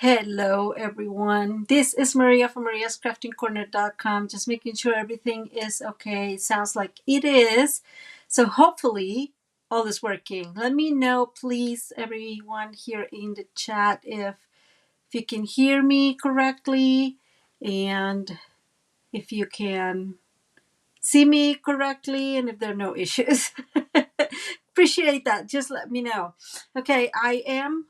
Hello, everyone. This is Maria from mariascraftingcorner.com. Just making sure everything is okay. Sounds like it is. So hopefully all is working. Let me know, please, everyone here in the chat if you can hear me correctly and if you can see me correctly and if there are no issues. Appreciate that. Just let me know. Okay, I am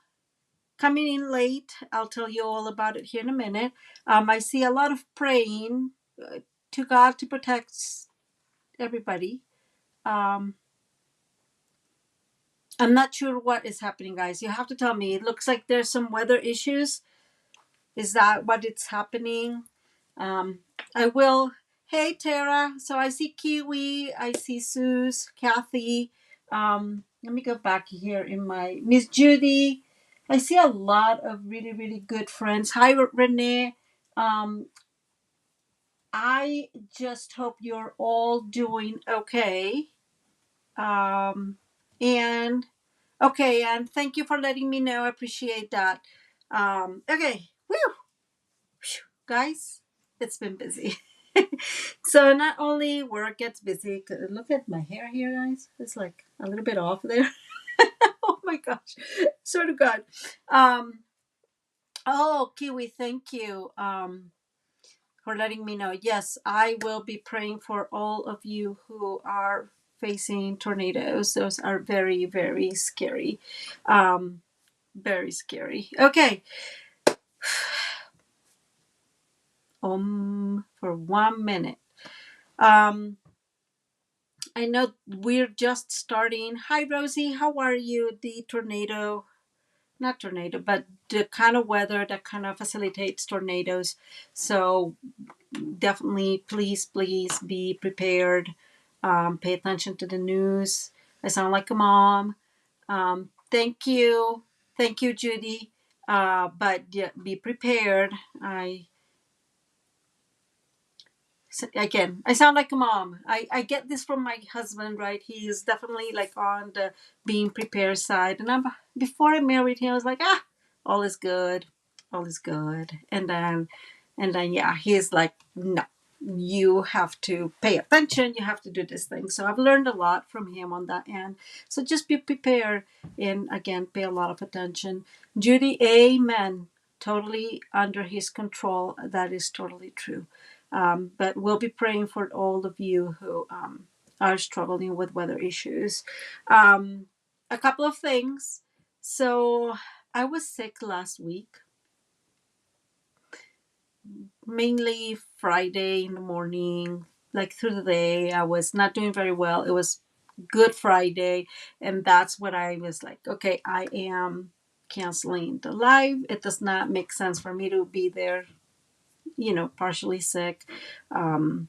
coming in late. I'll tell you all about it here in a minute. I see a lot of praying to God to protect everybody. Um, I'm not sure what is happening, guys. You have to tell me. It looks like there's some weather issues. Is that what it's happening? Um, I will. Hey, Tara. So I see Kiwi. I see Suze, Kathy. Let me go back here in my Miss Judy. I see a lot of really, really good friends. Hi, Renee. Um, I just hope you're all doing okay. Um, and okay, and thank you for letting me know. I appreciate that. Okay, woo, guys, it's been busy. So not only work gets busy. Look at my hair here, guys. It's like a little bit off there. Oh my gosh, sort of God. Um, oh, Kiwi, thank you. For letting me know. Yes, I will be praying for all of you who are facing tornadoes. Those are very, very scary. Um, very scary. Okay. For 1 minute. I know we're just starting. Hi, Rosie. How are you? The tornado, not tornado, but the kind of weather that kind of facilitates tornadoes. So definitely, please, please be prepared. Pay attention to the news. I sound like a mom. Thank you. Thank you, Judy. But yeah, be prepared. Again, I sound like a mom. I get this from my husband, right? He is definitely like on the being prepared side. And before I married him, I was like, all is good. All is good. And then yeah, he's like, no, you have to pay attention. You have to do this thing. So I've learned a lot from him on that end. So just be prepared and again, pay a lot of attention. Judy, amen. Totally under his control. That is totally true. But we'll be praying for all of you who are struggling with weather issues. A couple of things. So I was sick last week, mainly Friday in the morning, like through the day. I was not doing very well. It was Good Friday, and that's when I was like, okay, I am canceling the live. It does not make sense for me to be there, partially sick. And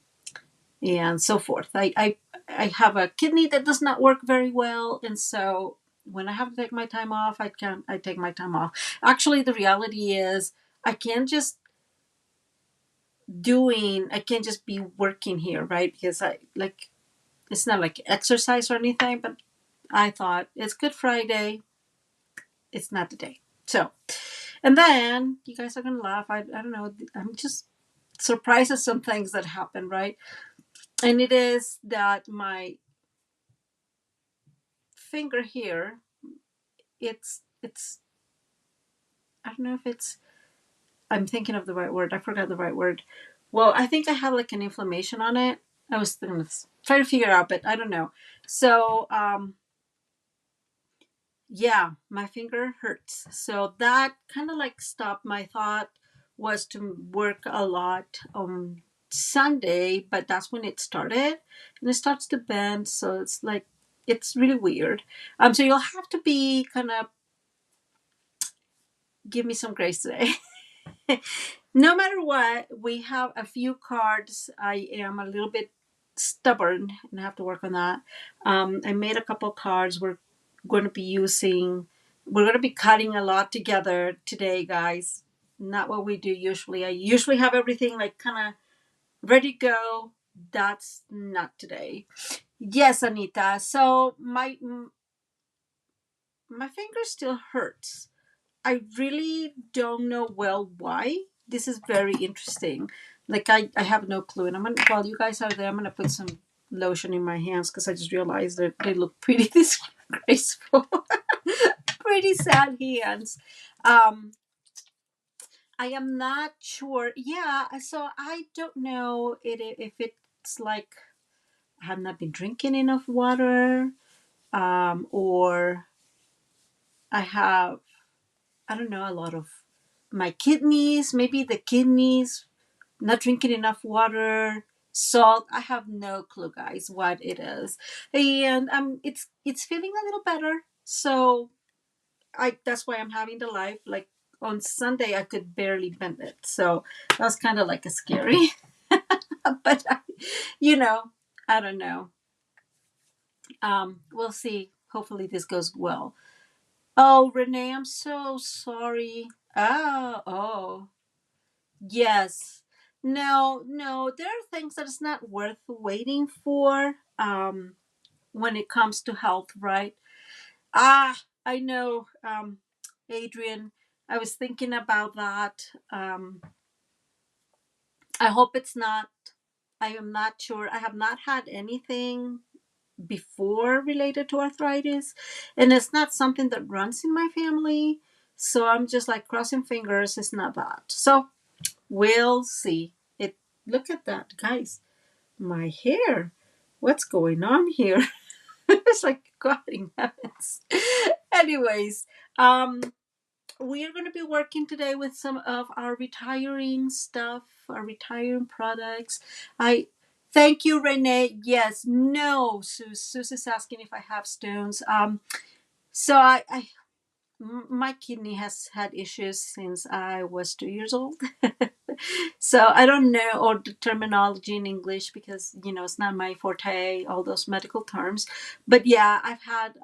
so forth. I have a kidney that does not work very well, and so when I have to take my time off, I take my time off. Actually, the reality is I can't just I can't just be working here, right? Because it's not like exercise or anything, but I thought it's Good Friday, it's not the day. So, and then you guys are gonna laugh. I don't know. I'm just surprised at some things that happen, right? And it is that my finger here, it's I don't know if it's I'm thinking of the right word. I forgot the right word. Well, I think I have like an inflammation on it. I was trying to figure it out, but I don't know. So yeah, my finger hurts. So that kind of like stopped. My thought was to work a lot on Sunday, but that's when it started, and it starts to bend. So it's like it's really weird. So you'll have to be kind of give me some grace today. No matter what, we have a few cards. I am a little bit stubborn and I have to work on that. I made a couple cards going to be we're going to be cutting a lot together today, guys. Not what we do usually. I usually have everything like kind of ready to go. That's not today. Yes, Anita. So my finger still hurts. I really don't know well why. This is very interesting. Like I have no clue. And I'm gonna, while you guys are there, I'm gonna put some lotion in my hands because I just realized that they look pretty disgraceful. Pretty sad hands. Um, I am not sure. Yeah, so I don't know if it's like I have not been drinking enough water, or I have, I don't know, a lot of my kidneys, maybe the kidneys, not drinking enough water, salt. I have no clue, guys, what it is. And it's feeling a little better. So I that's why I'm having the life. Like on Sunday I could barely bend it. So that's kind of like a scary. But you know, I don't know. We'll see. Hopefully this goes well. Oh, Renee, I'm so sorry. Oh, yes. No, no, there are things that it's not worth waiting for when it comes to health, right? Ah, I know, Adrian, I was thinking about that. I hope it's not, I am not sure. I have not had anything before related to arthritis, and it's not something that runs in my family. So I'm just like crossing fingers, it's not that. So we'll see. It look at that, guys. My hair. What's going on here? It's like God in heavens. Anyways, um, we are going to be working today with some of our retiring stuff, our retiring products. I thank you, Renee. Yes, no, Sus is asking if I have stones. So my kidney has had issues since I was 2 years old. So I don't know all the terminology in English because it's not my forte, all those medical terms. But yeah, I've had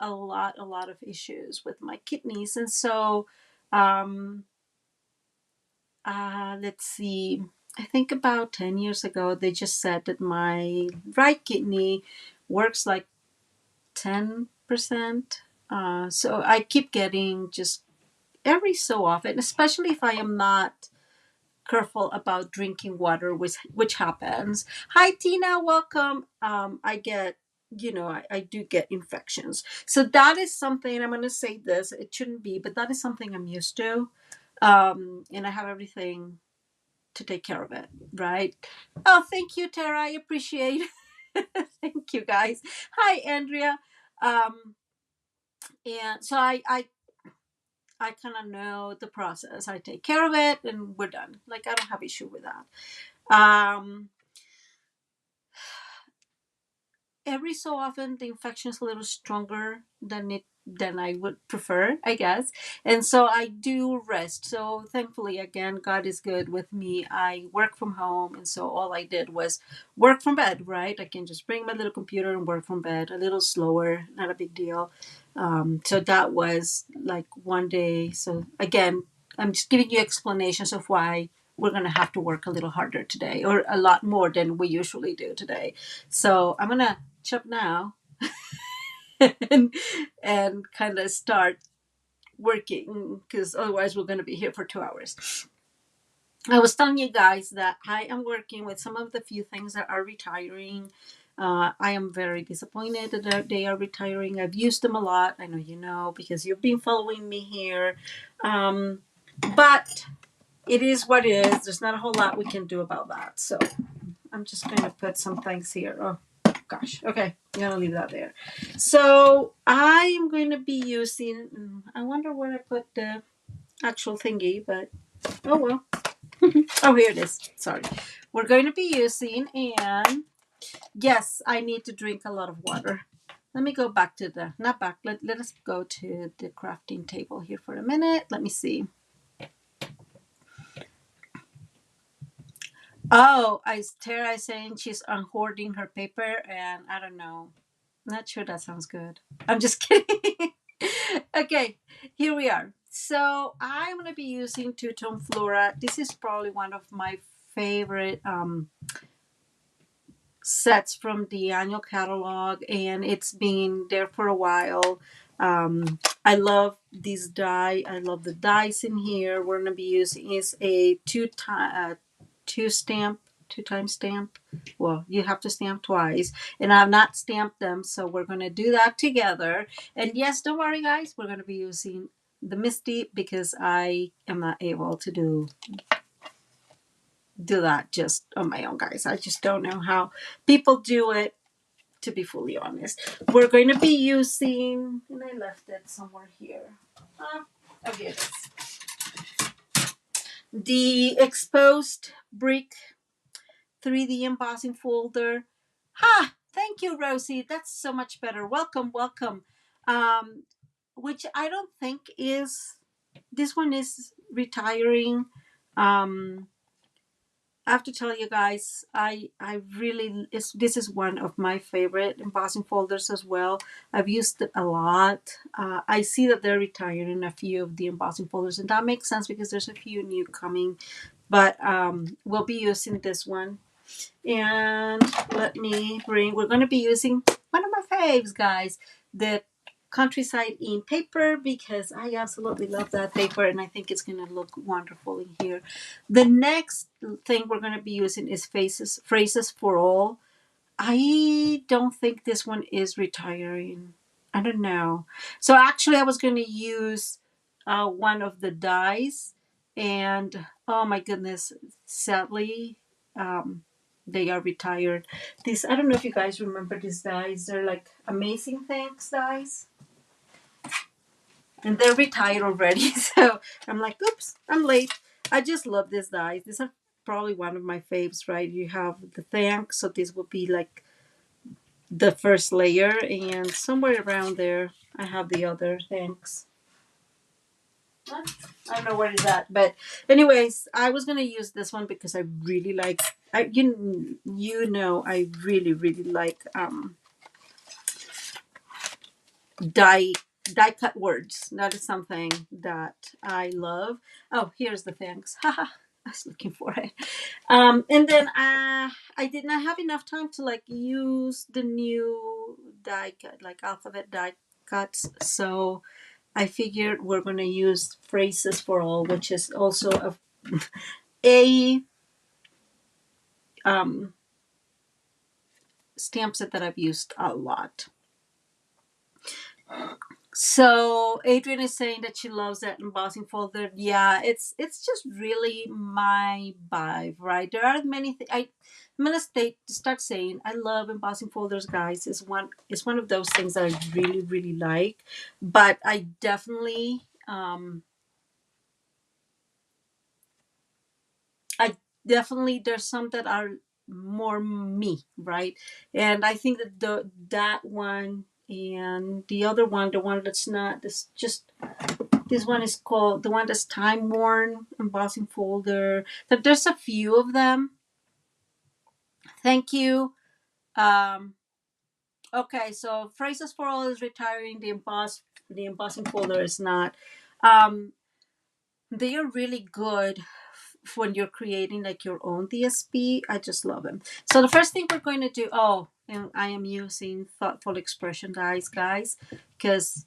a lot of issues with my kidneys, and so um, let's see. I think about 10 years ago, they just said that my right kidney works like 10%. So I keep getting just every so often, especially if I am not careful about drinking water, which happens. Hi, Tina, welcome. I get, I do get infections. So that is something, I'm going to say this, it shouldn't be, but that is something I'm used to. And I have everything to take care of it, right? Oh, thank you, Tara. I appreciate it. Thank you, guys. Hi, Andrea. And so I kind of know the process. I take care of it, and we're done. Like I don't have issue with that. Every so often, the infection is a little stronger than I would prefer, I guess. And so I do rest. So thankfully, again, God is good with me. I work from home, and so all I did was work from bed. Right? I can just bring my little computer and work from bed. A little slower, not a big deal. So that was like one day. So again, I'm just giving you explanations of why we're going to have to work a little harder today, or a lot more than we usually do today. So I'm going to chop now and, and kind of start working because otherwise we're going to be here for 2 hours. I was telling you guys that I am working with some of the few things that are retiring. I am very disappointed that they are retiring. I've used them a lot. I know you know because you've been following me here. But it is what it is. There's not a whole lot we can do about that. So I'm just going to put some things here. Oh, gosh. Okay. I'm going to leave that there. So I am going to be using, I wonder where I put the actual thingy, but oh well. Oh, here it is. Sorry. We're going to be using, and yes, I need to drink a lot of water. Let me go back to the, not back, let us go to the crafting table here for a minute. Let me see. Oh, Tara is saying she's unhoarding her paper, and I don't know. Not sure that sounds good. I'm just kidding. Okay, here we are. So I'm going to be using two-tone flora. This is probably one of my favorite sets from the annual catalog, and it's been there for a while. I love this die. I love the dies in here. We're going to be using is a two time stamp. Well, you have to stamp twice, and I've not stamped them, so we're going to do that together. And yes, don't worry, guys. We're going to be using the Misty because I am not able to do that just on my own, guys. I just don't know how people do it, to be fully honest. We're going to be using, and I left it somewhere here. Oh, here it is. The exposed brick 3D embossing folder. Ha! Thank you, Rosie. That's so much better. Welcome, welcome. Um, which I don't think is, this one is retiring. I have to tell you guys, I really this is one of my favorite embossing folders as well. I've used it a lot. I see that they're retiring a few of the embossing folders, and that makes sense because there's a few new coming. But we'll be using this one. And let me bring. We're going to be using one of my faves, guys, the Countryside in paper, because I absolutely love that paper and I think it's going to look wonderful in here. The next thing we're going to be using is phrases for all. I don't think this one is retiring. I don't know. So actually I was going to use one of the dies, and oh my goodness, sadly they are retired. These, I don't know if you guys remember these dies. They're like Amazing Thanks dies, and they're retired already. So I'm like, oops, I'm late. I just love these dies. These are probably one of my faves, right? You have the thanks, so this will be like the first layer, and somewhere around there I have the other thanks. I don't know where it's at, but anyways, I was gonna use this one because I really like. I really like die cut words. That is something that I love. Oh, here's the thanks. Haha, I was looking for it. And then I did not have enough time to like use the new die cut, like alphabet die cuts. So I figured we're going to use phrases for all, which is also a stamp set that I've used a lot. So Adrian is saying that she loves that embossing folder. Yeah, it's just really my vibe, right? There are many things. I'm gonna start saying I love embossing folders, guys. It's one of those things that I really like. But I definitely there's some that are more me, right? And I think that that one and the other one, the one that's not this one is called the one that's time worn embossing folder. That there's a few of them. Thank you. Um, okay, so phrases for all is retiring. The embossing folder is not. Um, they are really good when you're creating like your own DSP. I just love them. So the first thing we're going to do, and I am using thoughtful expression dies, guys, because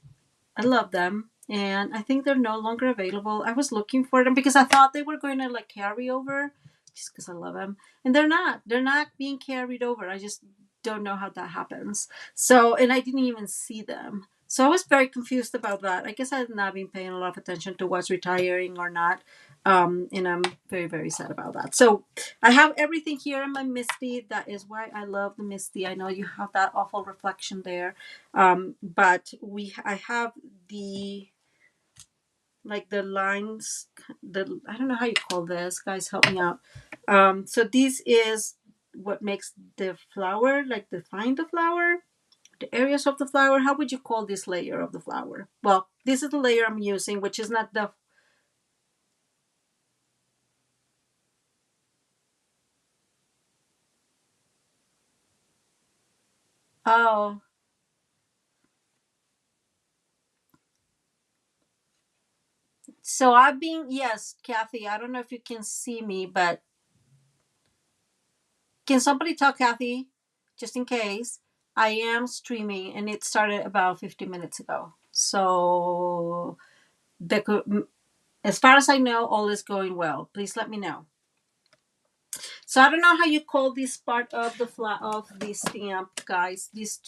I love them. And I think they're no longer available. I was looking for them because I thought they were going to like carry over just because I love them. And they're not. They're not being carried over. I just don't know how that happens. So, and I didn't even see them. So I was very confused about that. I guess I have not been paying a lot of attention to what's retiring or not. And I'm very sad about that. So I have everything here in my Misty. That is why I love the Misty. I know you have that awful reflection there. But I have the like the lines, I don't know how you call this, guys, help me out. So this is what makes the flower, like define the flower, the areas of the flower. How would you call this layer of the flower? Well, this is the layer I'm using, which is not the oh. So I've been, yes, Kathy, I don't know if you can see me, but can somebody tell Kathy, just in case? I am streaming and it started about 50 minutes ago. So as far as I know, all is going well. Please let me know. So I don't know how you call this part of the stamp, guys. These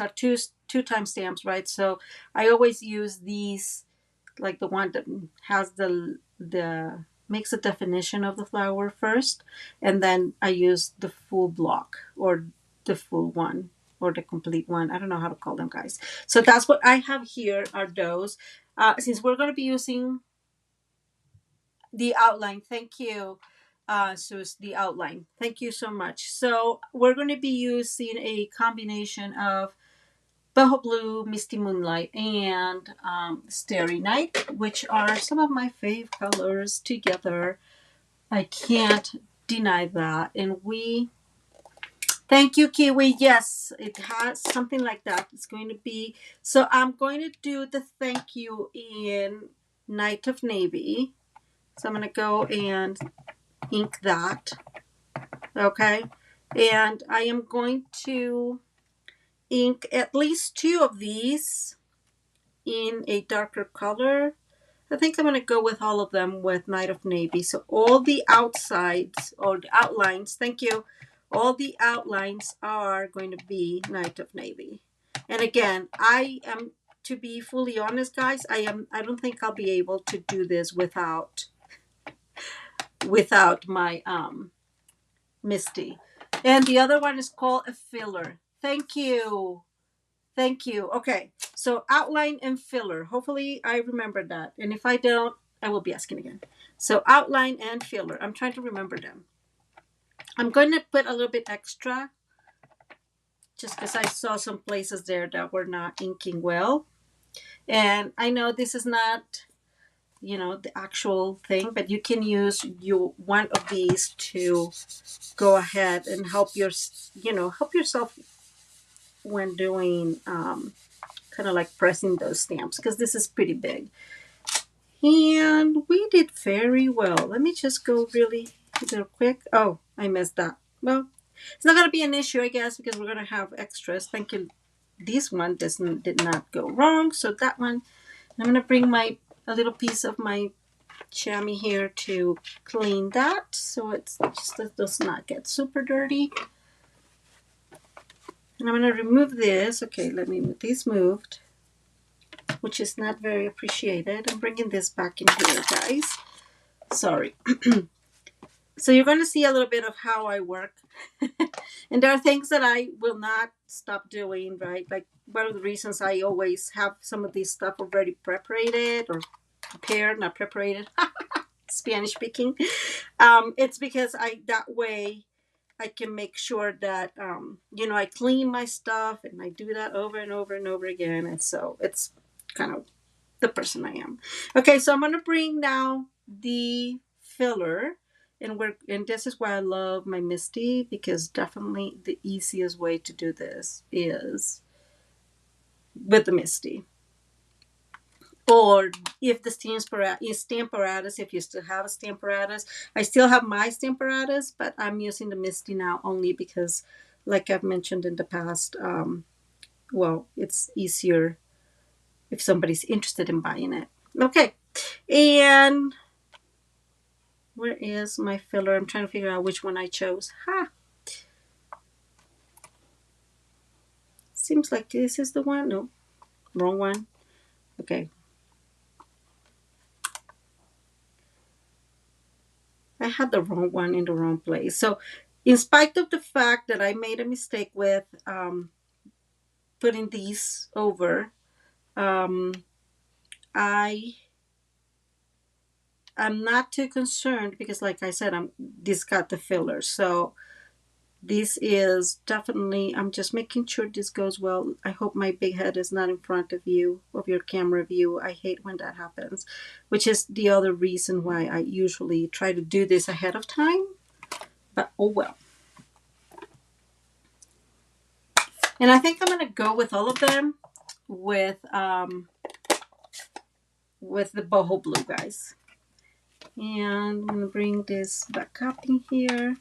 are two time stamps, right? So I always use these, like the one that has the makes a definition of the flower first, and then I use the full block or the full one or the complete one. I don't know how to call them, guys. So that's what I have here are those. Since we're going to be using the outline, thank you, Sus, the outline. Thank you so much. So we're going to be using a combination of Boho Blue, Misty Moonlight, and Starry Night, which are some of my fave colors together. I can't deny that. And thank you, Kiwi. Yes, it has something like that. It's going to be, so I'm going to do the thank you in Night of Navy. So I'm going to go and ink that. Okay. And I am going to ink at least 2 of these in a darker color. I think I'm going to go with all of them with Night of Navy. So all the outsides or the outlines, thank you, all the outlines are going to be Night of Navy. And again, I am, to be fully honest, guys, I don't think I'll be able to do this without my Misty. And the other one is called a filler. Thank you. Thank you. Okay, so outline and filler. Hopefully I remember that. And if I don't, I will be asking again. So outline and filler. I'm trying to remember them. I'm going to put a little bit extra just because I saw some places there that were not inking well. And I know this is not, the actual thing, but you can use one of these to go ahead and help yourself when doing kind of like pressing those stamps, because this is pretty big. And we did very well. Let me just go really quick. Oh, I missed that. Well, it's not going to be an issue, I guess, because we're going to have extras. Thank you. This one did not go wrong. So that one, I'm going to bring a little piece of my chamois here to clean that, so it does not get super dirty. And I'm going to remove this. Okay, let me move this moved, which is not very appreciated. I'm bringing this back in here, guys. Sorry. So you're going to see a little bit of how I work. And there are things that I will not stop doing, right? Like one of the reasons I always have some of this stuff already preparated or prepared, not preparated. Spanish speaking. It's because that way I can make sure that, I clean my stuff, and I do that over and over and over again. And so it's kind of the person I am. Okay, so I'm going to bring now the filler, and this is why I love my Misty, because definitely the easiest way to do this is with the Misty. Or if the Stamparatus, if you still have a Stamparatus. I still have my Stamparatus, but I'm using the Misty now only because, like I've mentioned in the past, it's easier if somebody's interested in buying it. Okay, and where is my filler? I'm trying to figure out which one I chose. Seems like this is the one. No, wrong one. Okay. I had the wrong one in the wrong place. So in spite of the fact that I made a mistake with putting these over, I'm not too concerned because, like I said, this got the filler. So this is definitely, I'm just making sure this goes well. I hope my big head is not in front of your camera view. I hate when that happens, which is the other reason why I usually try to do this ahead of time. But oh well. And I think I'm going to go with all of them with the boho blue, guys. And I'm going to bring this back up in here.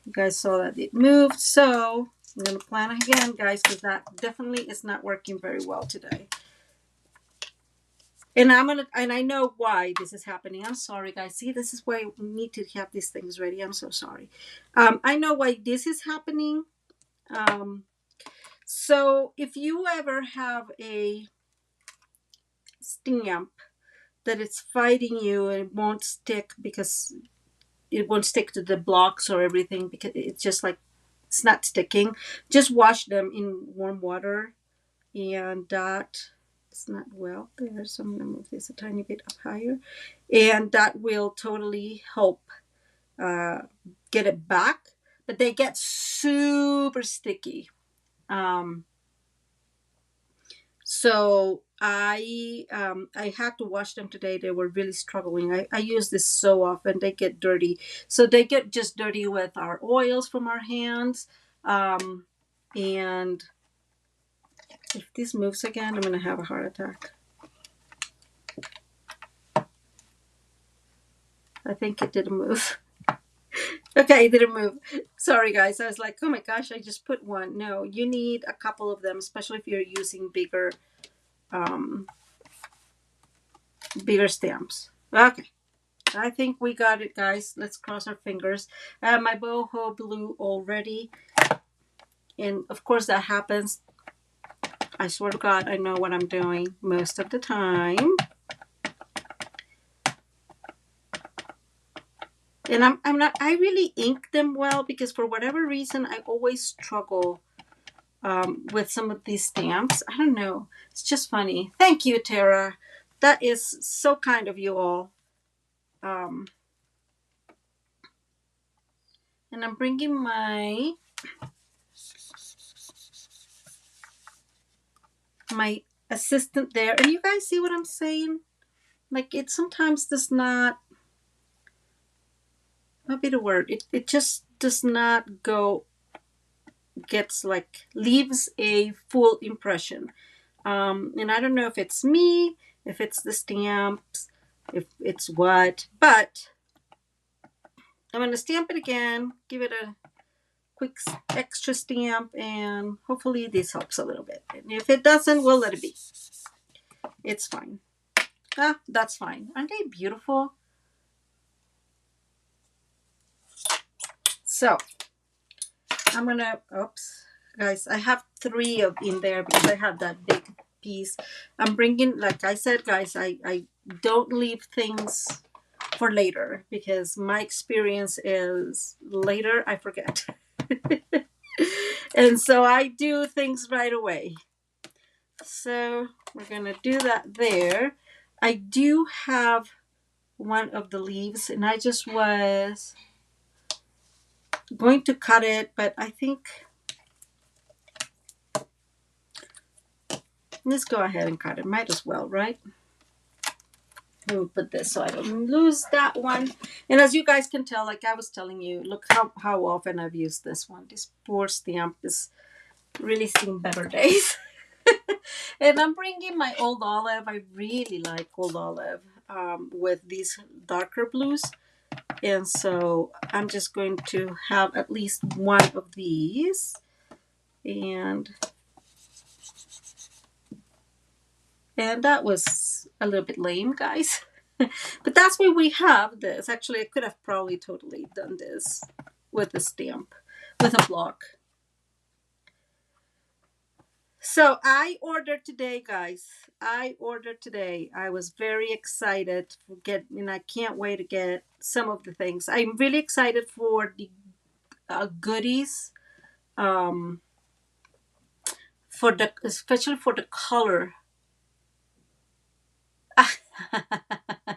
You guys saw that it moved. So I'm going to plan again, guys, because that definitely is not working very well today. And I know why this is happening. I'm sorry, guys. See, this is why we need to have these things ready. I'm so sorry. I know why this is happening. So if you ever have a stamp that it's fighting you and it won't stick because it won't stick to the blocks or everything because it's just like it's not sticking, just wash them in warm water, and that it's not well there, so I'm going to move this a tiny bit up higher, and that will totally help get it back. But they get super sticky. So I had to wash them today. They were really struggling. I use this so often. They get dirty. So they get just dirty with our oils from our hands. And if this moves again, I'm going to have a heart attack. I think it didn't move. Okay, it didn't move. Sorry, guys. I was like, oh my gosh, I just put one. No, you need a couple of them, especially if you're using bigger stamps. Okay, I think we got it, guys. Let's cross our fingers. I have my boho blue already, and of course that happens. I swear to God, I know what I'm doing most of the time. And I'm not, I really ink them well because for whatever reason, I always struggle with some of these stamps. I don't know. It's just funny. Thank you, Tara. That is so kind of you all. And I'm bringing my assistant there. And you guys see what I'm saying? Like it sometimes does not, what be the word? It just does not go, gets like, leaves a full impression. And I don't know if it's me, if it's the stamps, if it's what, but I'm going to stamp it again, give it a quick extra stamp, and hopefully this helps a little bit. And if it doesn't, we'll let it be. It's fine. Ah, that's fine. Aren't they beautiful? So I'm going to, oops, guys, I have 3 of in there because I have that big piece. I'm bringing, like I said, guys, I don't leave things for later because my experience is later I forget. And so I do things right away. So we're going to do that there. I do have one of the leaves and I just was going to cut it, but I think let's go ahead and cut it. Might as well, right? Let me put this so I don't lose that one. And as you guys can tell, like I was telling you, look how often I've used this one. This poor stamp is really seen better days. And I'm bringing my Old Olive. I really like Old Olive with these darker blues. And so I'm just going to have at least one of these. And that was a little bit lame, guys. But that's why we have this. Actually, I could have probably totally done this with a stamp, with a block. So I ordered today, guys. I ordered today. I was very excited to get, and I can't wait to get some of the things. I'm really excited for the goodies, especially for the color.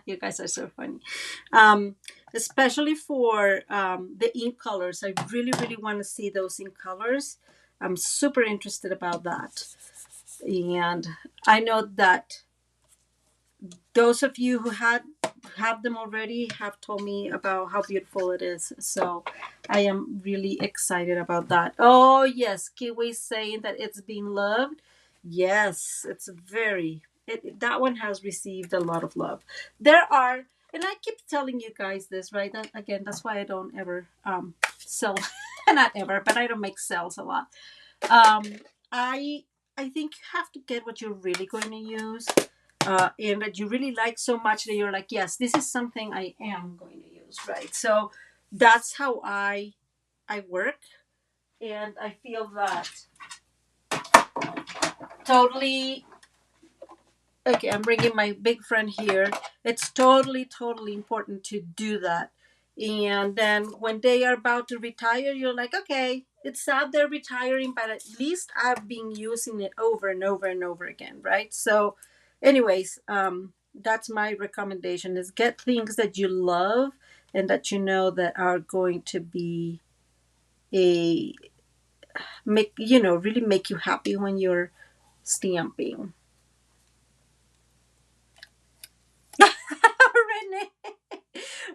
You guys are so funny. Especially for the ink colors. I really, really want to see those ink colors. I'm super interested about that. And I know that those of you who have them already have told me about how beautiful it is. So I am really excited about that. Oh, yes. Kiwi saying that it's being loved. Yes, it's very... that one has received a lot of love. There are... And I keep telling you guys this, right? Again, that's why I don't ever sell Not ever, but I don't make sales a lot. Um, I I think you have to get what you're really going to use, and that you really like so much that you're like, yes, this is something I am going to use, right? So that's how I work, and I feel that totally. Okay, I'm bringing my big friend here. It's totally important to do that. And then when they are about to retire, you're like, okay, it's sad they're retiring, but at least I've been using it over and over and over again, right? So, anyways, that's my recommendation: is get things that you love and that you know that are going to be a make really make you happy when you're stamping.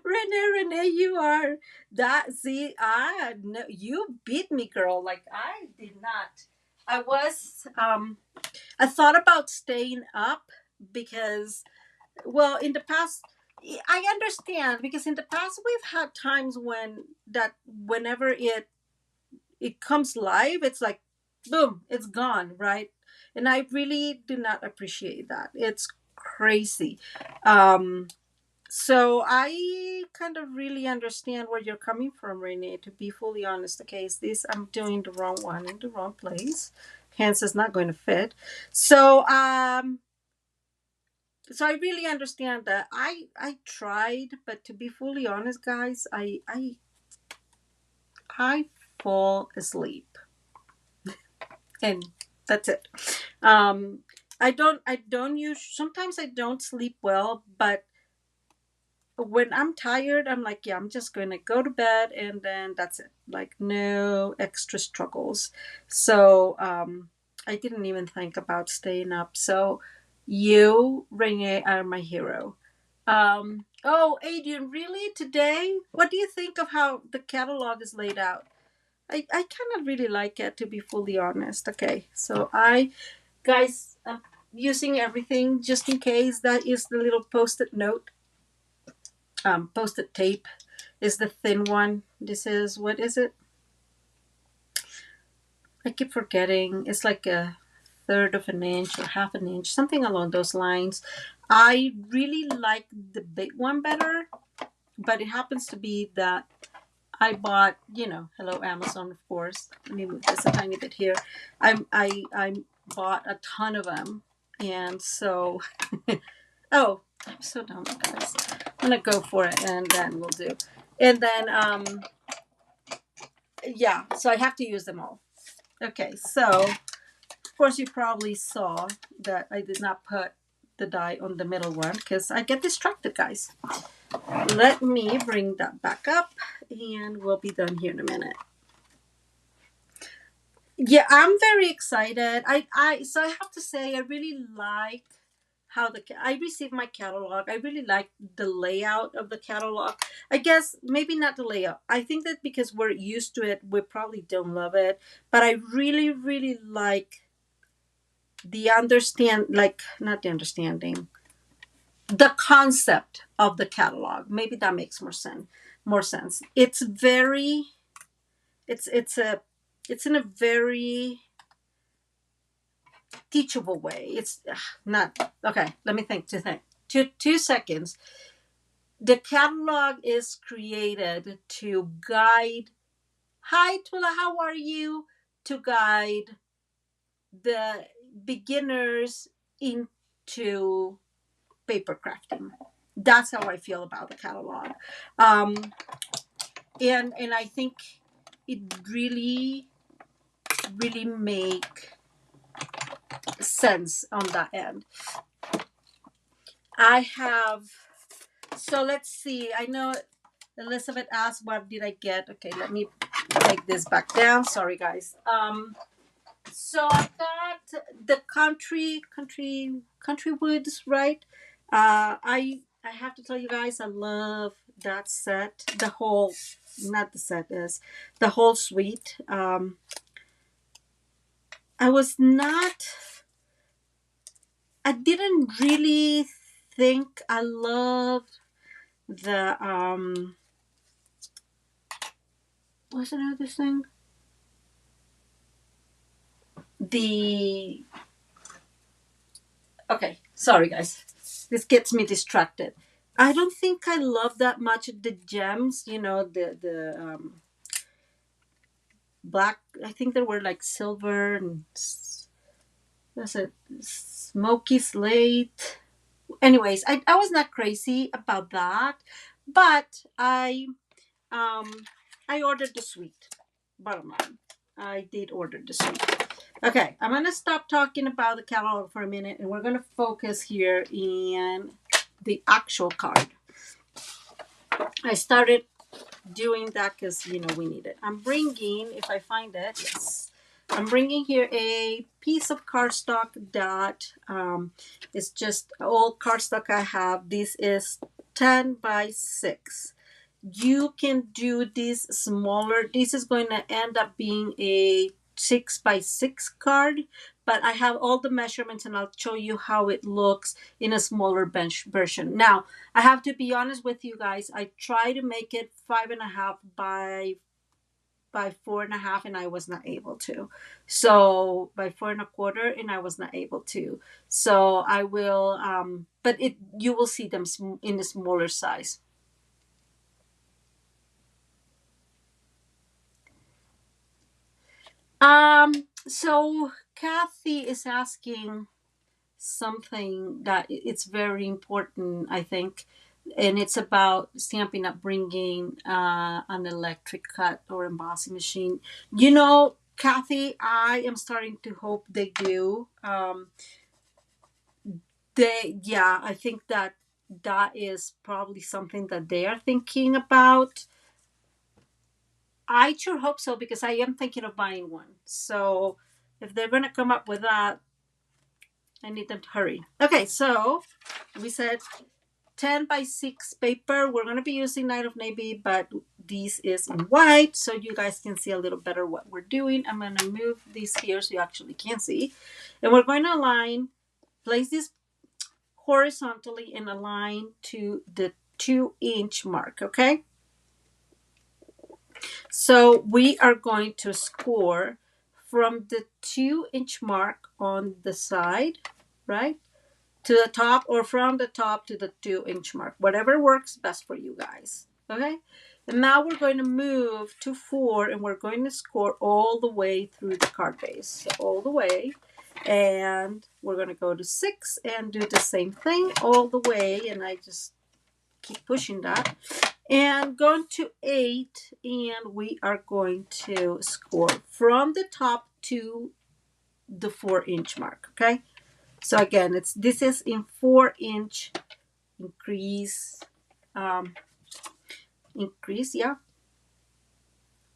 Renee. Renee, you are that. See, I no, you beat me, girl. Like I did not. I was. I thought about staying up because, well, in the past, I understand because in the past we've had times whenever it comes live, it's like, boom, it's gone, right? And I really do not appreciate that. It's crazy. Um, so I kind of really understand where you're coming from, Renee. To be fully honest, okay, is this I'm doing the wrong one in the wrong place. Hence, it's not going to fit. So, so I really understand that. I tried, but to be fully honest, guys, I fall asleep, and that's it. Um, I don't use. Sometimes I don't sleep well, but when I'm tired, I'm like, yeah, I'm just going to go to bed and then that's it. Like, no extra struggles. So, I didn't even think about staying up. So, you, Renee, are my hero. Oh, Adrian, really? Today? What do you think of how the catalog is laid out? I kind of really like it, to be fully honest. Okay, so guys, I'm using everything just in case. That is the little post it note. Post-it tape is the thin one. This is, what is it? I keep forgetting. It's like a third of an inch or half an inch, something along those lines. I really like the big one better, but it happens to be that I bought, hello Amazon, of course. Let me move this a tiny bit here. I bought a ton of them, and so oh, I'm so dumb, guys. I'm gonna go for it, and then we'll do. And then yeah, so I have to use them all. Okay, so of course you probably saw that I did not put the die on the middle one because I get distracted, guys. Let me bring that back up and we'll be done here in a minute. Yeah, I'm very excited. So I have to say I really like how I received my catalog. I really like the layout of the catalog. I guess maybe not the layout. I think that because we're used to it, we probably don't love it. But I really like not the understanding, the concept of the catalog. Maybe that makes more sense. It's very, it's in a very teachable way. It's not okay. Let me think. Two seconds. The catalog is created to guide. Hi, Tula. How are you? To guide the beginners into paper crafting. That's how I feel about the catalog, and I think it really make sense on that end. I have, so let's see. I know Elizabeth asked, what did I get? Okay, let me take this back down. Sorry, guys. So I got the country woods, right? I have to tell you guys, I love that set. The whole, not the set is the whole suite. I was not. I didn't really think I loved the what's the name of this thing? The Okay, sorry guys. This gets me distracted. I don't think I love that much the gems, the black. I think there were like silver and what's it, smoky slate. Anyways, I was not crazy about that, but um I ordered the sweet. Bottom line, I did order the sweet. Okay, I'm gonna stop talking about the catalog for a minute, and we're gonna focus here in the actual card. I started doing that because we need it. I'm bringing, if I find it, yes, I'm bringing here a piece of cardstock that is just old cardstock I have. This is 10 by 6. You can do this smaller. This is going to end up being a 6 by 6 card, but I have all the measurements and I'll show you how it looks in a smaller bench version. Now, I have to be honest with you guys. I try to make it 5.5 by 4.5 and I was not able to. So by 4.25 and I was not able to. So I will, but you will see them in a smaller size. So Kathy is asking something that it's very important, I think, and it's about Stampin' Up bringing an electric cut or embossing machine. Kathy, I am starting to hope they do. I think that is probably something that they are thinking about. I sure hope so because I am thinking of buying one. So if they're going to come up with that, I need them to hurry. Okay, so we said 10 by 6 paper. We're going to be using Night of Navy, but this is in white so you guys can see a little better what we're doing. I'm going to move this here so you actually can see. And we're going to place this horizontally and align to the 2-inch mark, okay? So we are going to score from the 2-inch mark on the side, right, to the top, or from the top to the 2-inch mark, whatever works best for you guys, okay? And now we're going to move to 4 and we're going to score all the way through the card base, so all the way. And we're going to go to 6 and do the same thing all the way, and I just keep pushing that. And going to 8, and we are going to score from the top to the 4-inch mark, okay? So again, this is in 4-inch increase, yeah.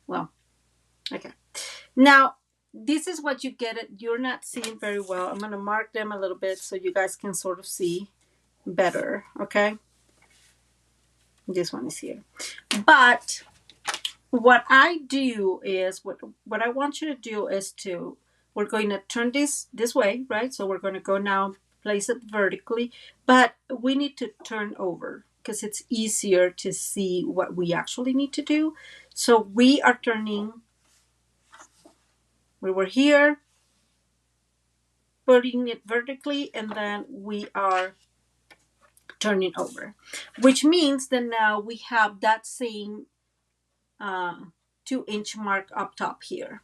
Well, okay. Now, this is what you get it. You're not seeing very well. I'm going to mark them a little bit so you guys can sort of see better, okay? This one is here. But what I do is, what I want you to do is we're going to turn this way, right? So we're going to go now, place it vertically, but we need to turn over because it's easier to see what we actually need to do. So we are turning, we were here, putting it vertically, and then we are turning over, which means that now we have that same 2-inch mark up top here.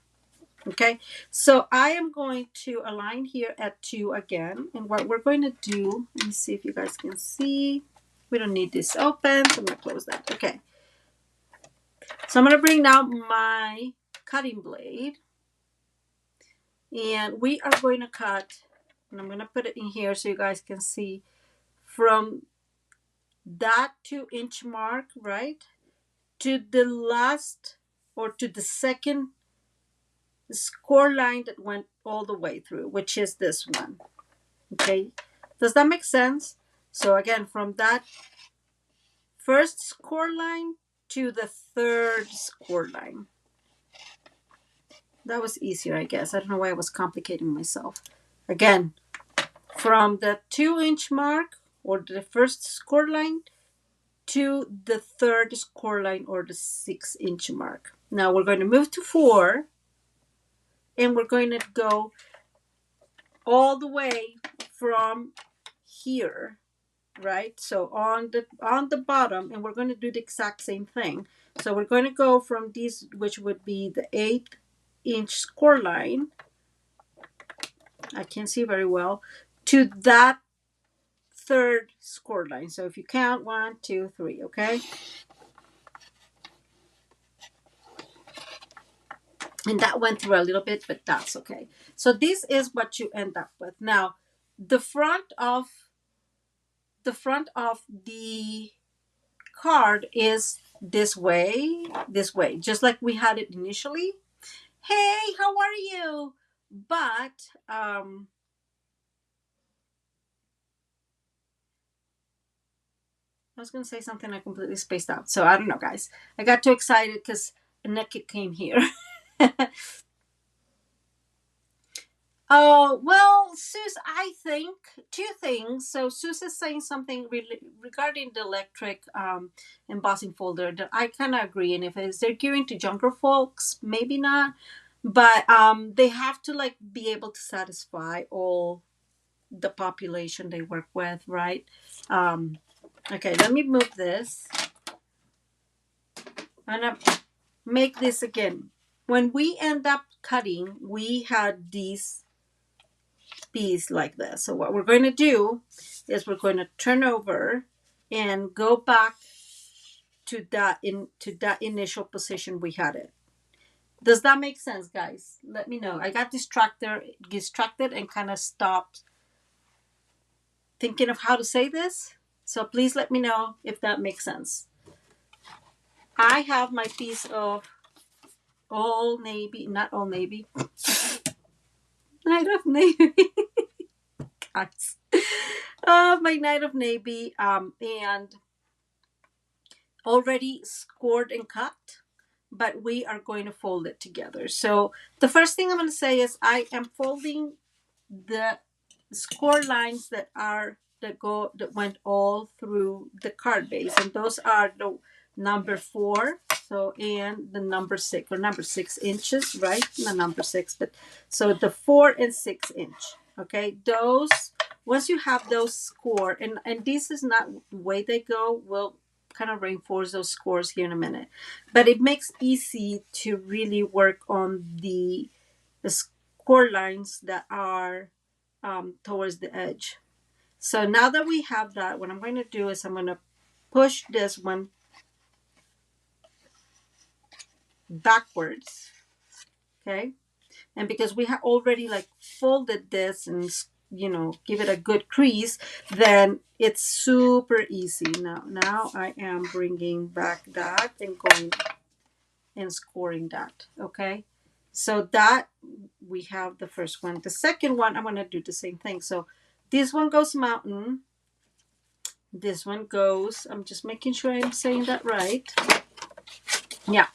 Okay, so I am going to align here at 2 again, and what we're going to do, let me see if you guys can see. We don't need this open, so I'm going to close that. Okay, so I'm going to bring now my cutting blade, and we are going to cut, and I'm going to put it in here so you guys can see from that 2-inch mark, right, to the last, or to the second score line that went all the way through, which is this one. Okay, does that make sense? So again, from that first score line to the third score line. That was easier, I guess. I don't know why I was complicating myself. Again, from the 2-inch mark, or the first score line, to the third score line, or the 6-inch mark. Now we're going to move to 4, and we're going to go all the way from here, right? So on the bottom, and we're going to do the exact same thing. So we're going to go from these, which would be the 8-inch score line. I can't see very well, to that third score line. So if you count 1, 2, 3, okay? And that went through a little bit, but that's okay. So this is what you end up with. Now, the front of the card is this way, just like we had it initially. Hey, how are you? But I was going to say something I completely spaced out. So I don't know, guys. I got too excited because Naked came here. Oh, well, Sus, I think 2 things. So Sus is saying something really regarding the electric embossing folder that I kind of agree. And if they're gearing to younger folks, maybe not. But they have to like be able to satisfy all the population they work with, right? Okay, let me move this. I'm gonna make this again. When we end up cutting, we had these piece like this. So what we're going to do is we're going to turn over and go back to that initial position we had it. Does that make sense, guys? Let me know. I got distracted and kind of stopped thinking of how to say this. So please let me know if that makes sense. I have my piece of all navy, not all navy, night of navy. Guys. My night of navy and already scored and cut, but we are going to fold it together. So the first thing I'm going to say is I am folding the score lines that went all through the card base, and those are the number 4, so and the number 6 or number 6 inches, right? Not number 6, but so the 4 and 6 inch. Okay, those, once you have those score, and this is not the way they go, we'll kind of reinforce those scores here in a minute, but it makes easy to really work on the score lines that are towards the edge. So now that we have that, what I'm going to do is I'm going to push this one backwards, okay? And because we have already like folded this and, you know, give it a good crease, then it's super easy. Now I am bringing back that and going and scoring that, okay? So that we have the first one. The second one, I'm going to do the same thing. So this one goes mountain. This one goes, I'm just making sure I'm saying that right. Yeah.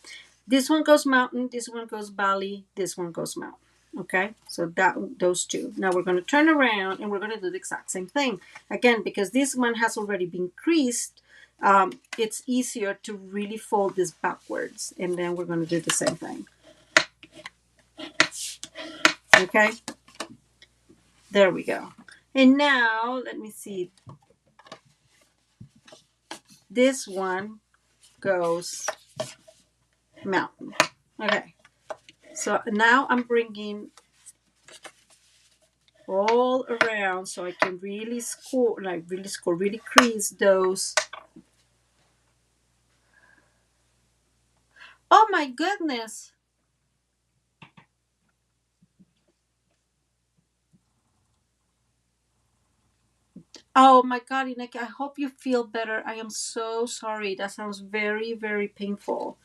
This one goes mountain. This one goes valley. This one goes mountain. Okay. So those two. Now we're going to turn around and we're going to do the exact same thing. Again, because this one has already been creased, it's easier to really fold this backwards. And then we're going to do the same thing. Okay. There we go. And now, let me see. This one goes mountain. Okay. So now I'm bringing all around so I can really score, really crease those. Oh my goodness. Oh my God, Ineke, I hope you feel better. I am so sorry. That sounds very, very painful.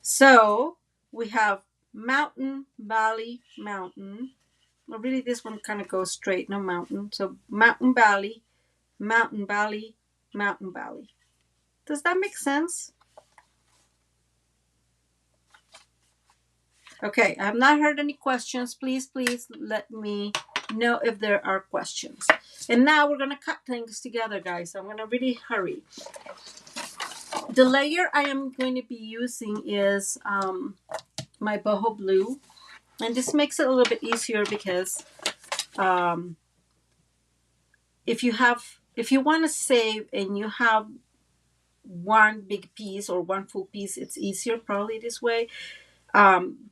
So we have mountain, valley, mountain. Well, really this one kind of goes straight, no mountain. So mountain, valley, mountain, valley, mountain, valley. Does that make sense? Okay, I have not heard any questions. Please let me know if there are questions. And now we're going to cut things together, guys. I'm going to really hurry. The layer I am going to be using is my boho blue, and this makes it a little bit easier because if you want to save and you have one big piece or one full piece, it's easier probably this way than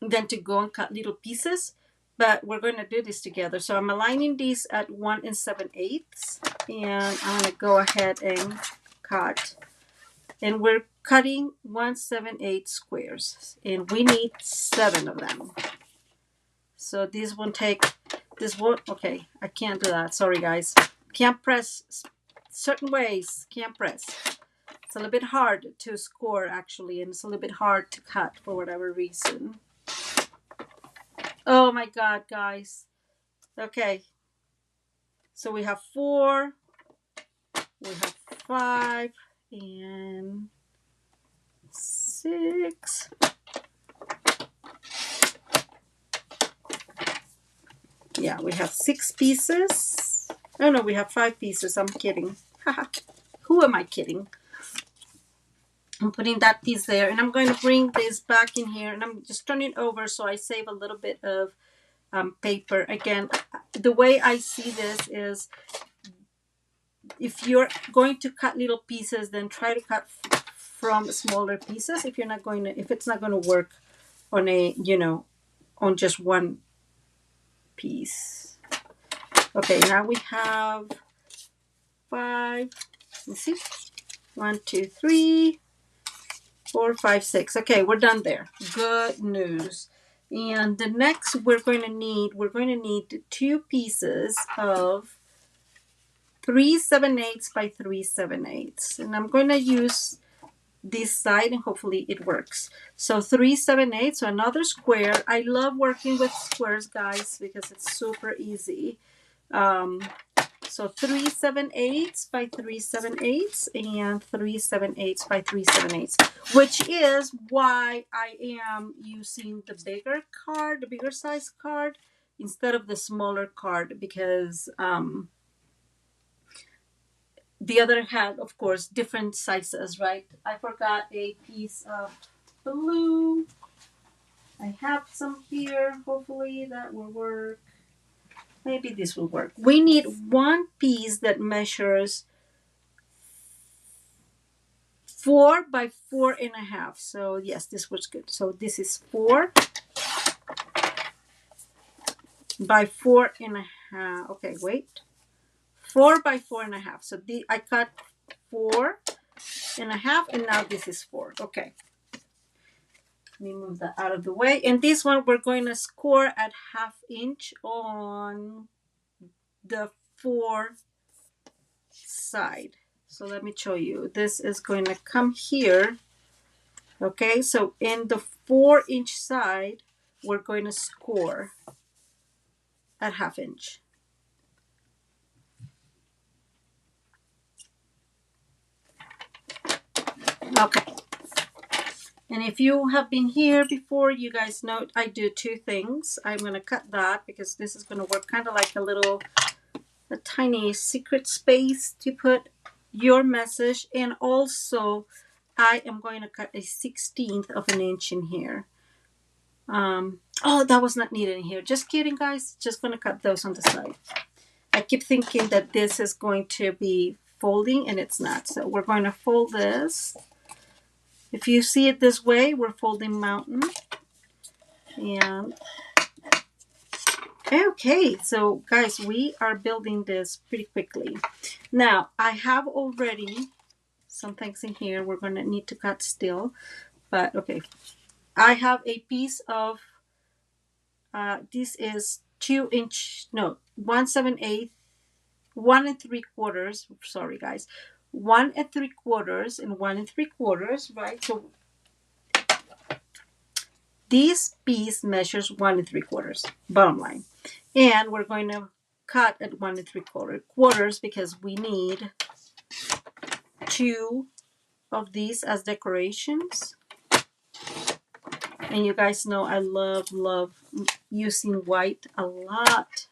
to go and cut little pieces. But we're going to do this together. So I'm aligning these at 1 7/8, and I'm going to go ahead and cut. And we're cutting 1 7/8 squares, and we need 7 of them. So this won't take, this won't, okay, I can't do that. Sorry, guys. Can't press certain ways. Can't press. It's a little bit hard to score, actually, and it's a little bit hard to cut for whatever reason. Oh my God, guys. Okay. So we have 4, we have 5, and 6. Yeah, we have 6 pieces. Oh no, we have 5 pieces. I'm kidding. Who am I kidding? I'm putting that piece there, and I'm going to bring this back in here, and I'm just turning it over so I save a little bit of paper. Again, the way I see this is if you're going to cut little pieces, then try to cut from smaller pieces if you're not going to, if it's not going to work on a, you know, on just one piece. Okay, now we have 5. Let's see. 1, 2, 3, 4, 5, 6. Okay, we're done there. Good news. And the next we're going to need 2 pieces of 3 7/8 by 3 7/8. And I'm going to use this side and hopefully it works. So 3 7/8, so another square. I love working with squares, guys, because it's super easy. So 3 7/8 by 3 7/8 and 3 7/8 by 3 7/8, which is why I am using the bigger card, the bigger size card, instead of the smaller card, because the other had, of course, different sizes, right? I forgot a piece of blue. I have some here. Hopefully that will work. Maybe this will work. We need one piece that measures 4 by 4.5. So yes, this was good. So this is 4 by 4.5. Okay, wait. 4 by 4.5. So I cut 4.5, and now this is 4. Okay. Let me move that out of the way. And this one we're going to score at 1/2 inch on the 4 side. So let me show you. This is going to come here. Okay, so in the 4-inch side, we're going to score at 1/2 inch. Okay. And if you have been here before, you guys know I do 2 things. I'm going to cut that because this is going to work kind of like a tiny secret space to put your message. And also, I am going to cut a 1/16 of an inch in here. Oh, that was not needed in here. Just kidding, guys. Just going to cut those on the side. I keep thinking that this is going to be folding, and it's not. So we're going to fold this. If you see it this way, we're folding mountain. And okay, so guys, we are building this pretty quickly. Now, I have already some things in here we're going to need to cut still. But okay, I have a piece of, this is 2-inch, no, 1 7/8, 1 3/4, sorry guys, 1 3/4 and 1 3/4, right? So this piece measures 1 3/4, bottom line. And we're going to cut at 1 3/4 because we need 2 of these as decorations. And you guys know I love using white a lot.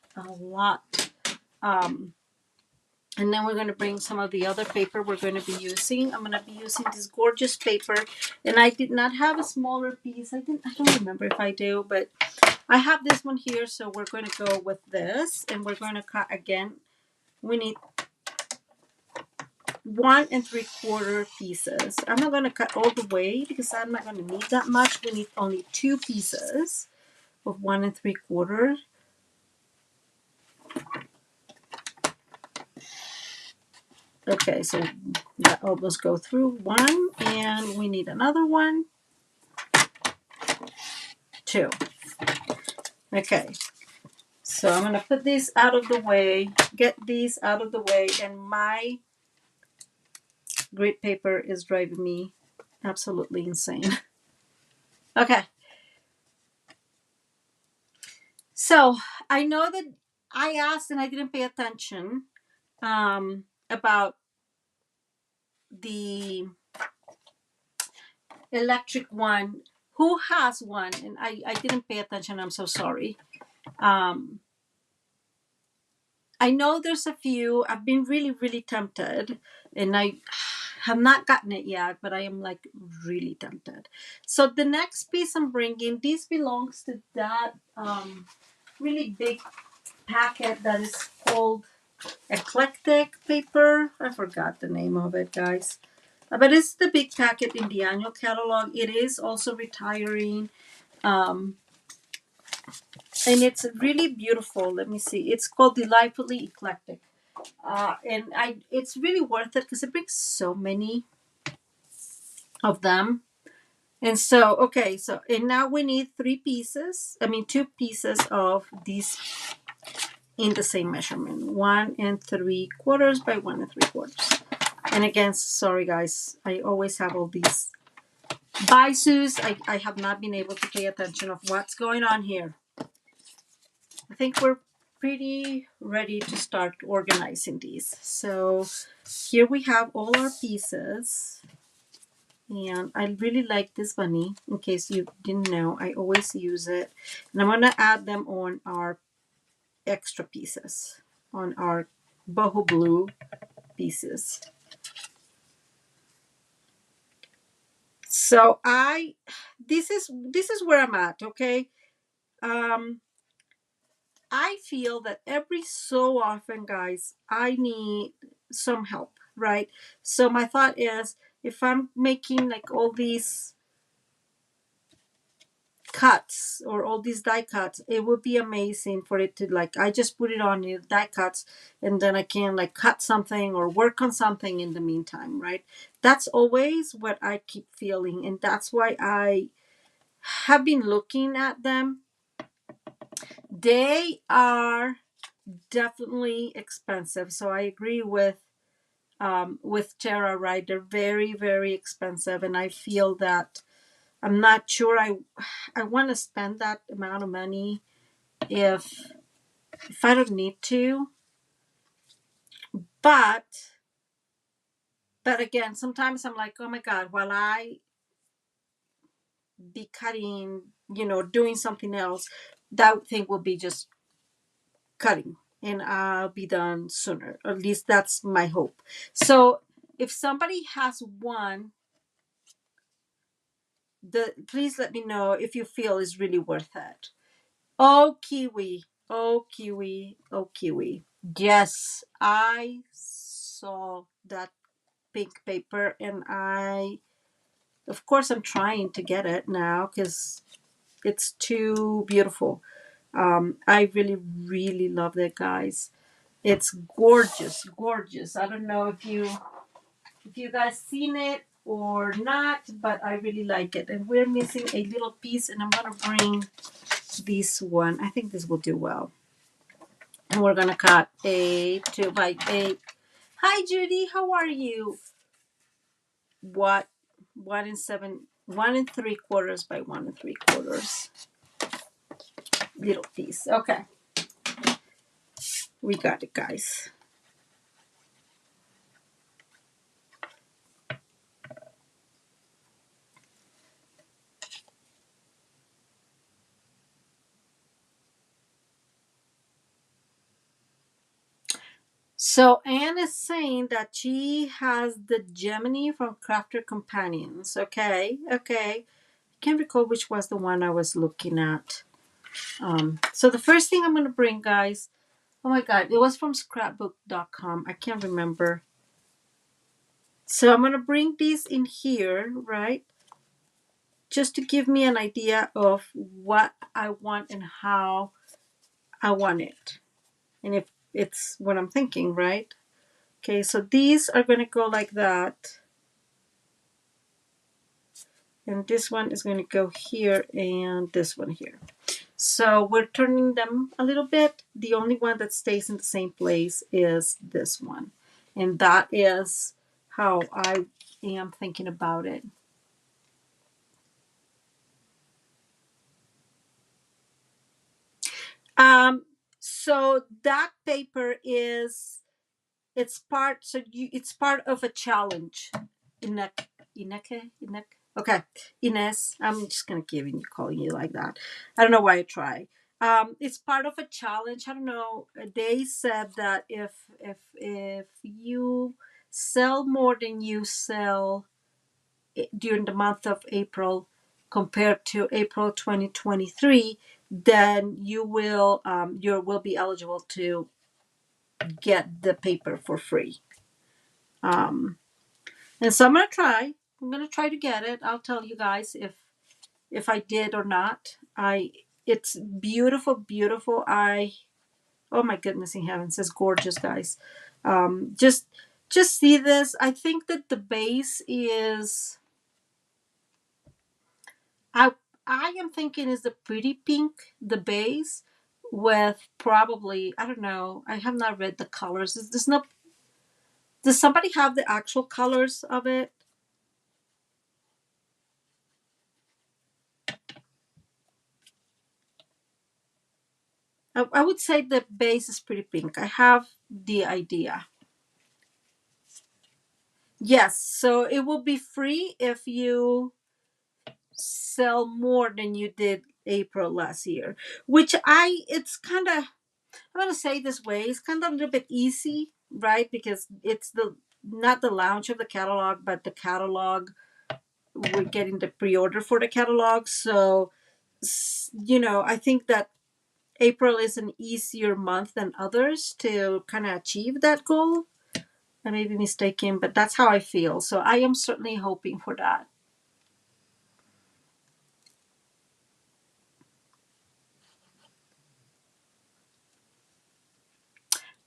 And then we're going to bring some of the other paper we're going to be using. I'm going to be using this gorgeous paper. And I did not have a smaller piece. I don't remember if I do, but I have this one here. So we're going to go with this. And we're going to cut again. We need 1 3/4 pieces. I'm not going to cut all the way because I'm not going to need that much. We need only 2 pieces of 1 3/4. Okay, so that almost go through 1, and we need another one, 2. Okay, so I'm going to put these out of the way, get these out of the way, and my grid paper is driving me absolutely insane. Okay, so I know that I asked and I didn't pay attention about the electric one. Who has one? And I didn't pay attention. I'm so sorry. I know there's a few. I've been really, really tempted, and I have not gotten it yet, but I am like really tempted. So the next piece I'm bringing, this belongs to that really big packet that is called Eclectic Paper. I forgot the name of it, guys. But it's the big packet in the annual catalog. It is also retiring. And it's really beautiful. Let me see. It's called Delightfully Eclectic. And it's really worth it because it brings so many of them. And so, okay, so, and now we need 2 pieces of these in the same measurement, 1 3/4 by 1 3/4. And again, sorry guys, I always have all these biases. I have not been able to pay attention of what's going on here. I think we're pretty ready to start organizing these. So here we have all our pieces. And I really like this bunny. In case you didn't know, I always use it. And I'm going to add them on our extra pieces, on our boho blue pieces. So this is where I'm at, okay? I feel that every so often, guys, I need some help, right? So my thought is, if I'm making like all these cuts or all these die cuts, it would be amazing for it to, like, I just put it on the die cuts and then I can like cut something or work on something in the meantime, right? That's always what I keep feeling, and that's why I have been looking at them. They are definitely expensive, so I agree with Tara, right? They're very, very expensive, and I feel that I'm not sure I want to spend that amount of money if I don't need to. But again, sometimes I'm like, oh my God, while I be cutting, doing something else, that thing will be just cutting and I'll be done sooner. At least that's my hope. So if somebody has one, please let me know if you feel is really worth it. Oh, Kiwi. Oh, Kiwi. Oh, Kiwi. Yes, I saw that pink paper and of course, I'm trying to get it now because it's too beautiful. I really, really love that, guys. It's gorgeous, gorgeous. I don't know if you guys seen it or not, but I really like it. And we're missing a little piece, and I'm gonna bring this one. I think this will do well. And we're gonna cut a 2 by 8. Hi, Judy. How are you? What? 1 3/4 by 1 3/4. Little piece. Okay. We got it, guys. So Anne is saying that she has the Gemini from Crafter Companions. Okay, okay. I can't recall which was the one I was looking at. So the first thing I'm going to bring, guys, oh my God, it was from scrapbook.com. I can't remember. So I'm going to bring these in here, right? Just to give me an idea of what I want and how I want it. And if it's what I'm thinking, right? Okay, so these are going to go like that. And this one is going to go here and this one here. So we're turning them a little bit. The only one that stays in the same place is this one. And that is how I am thinking about it. So that paper is it's part it's part of a challenge. Inek Inek. Okay, Ines. I'm just gonna keep calling you like that. I don't know why I try. It's part of a challenge. I don't know. They said that if you sell more than you sell during the month of April compared to April 2023, then you will be eligible to get the paper for free. Um, and so I'm gonna try. I'm gonna try to get it. I'll tell you guys if I did or not. It's beautiful, beautiful. Oh my goodness in heavens, it's gorgeous, guys. Just see this. I think that the base is I I am thinking is the pretty pink, the base, with probably I don't know. I have not read the colors. There's no. Does somebody have the actual colors of it? I would say the base is pretty pink. I have the idea. Yes, so it will be free if you sell more than you did April last year, which it's kind of, I'm going to say this way, it's kind of a little bit easy, right? Because it's not the launch of the catalog, but the catalog, we're getting the pre-order for the catalog. So, I think that April is an easier month than others to kind of achieve that goal. I may be mistaken, but that's how I feel. So I am certainly hoping for that.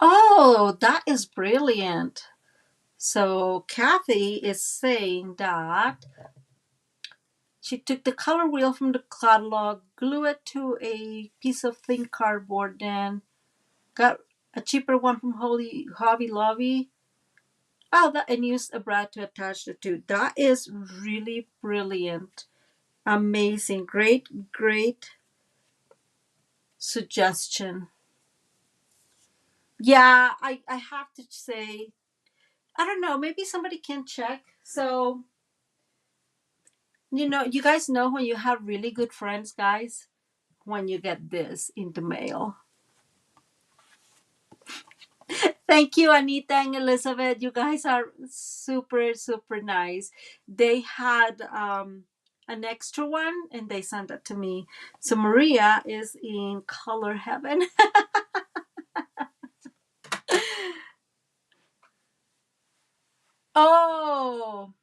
Oh, that is brilliant. So Kathy is saying that she took the color wheel from the catalog, glued it to a piece of thin cardboard, then got a cheaper one from Hobby Lobby. Oh, that and used a brad to attach the two. That is really brilliant. Amazing. Great, great suggestion. Yeah, I have to say, I don't know, maybe somebody can check. So, you guys know when you have really good friends, guys, when you get this in the mail. Thank you, Anita and Elizabeth. You guys are super, super nice. They had an extra one and they sent it to me. So Maria is in color heaven. Oh,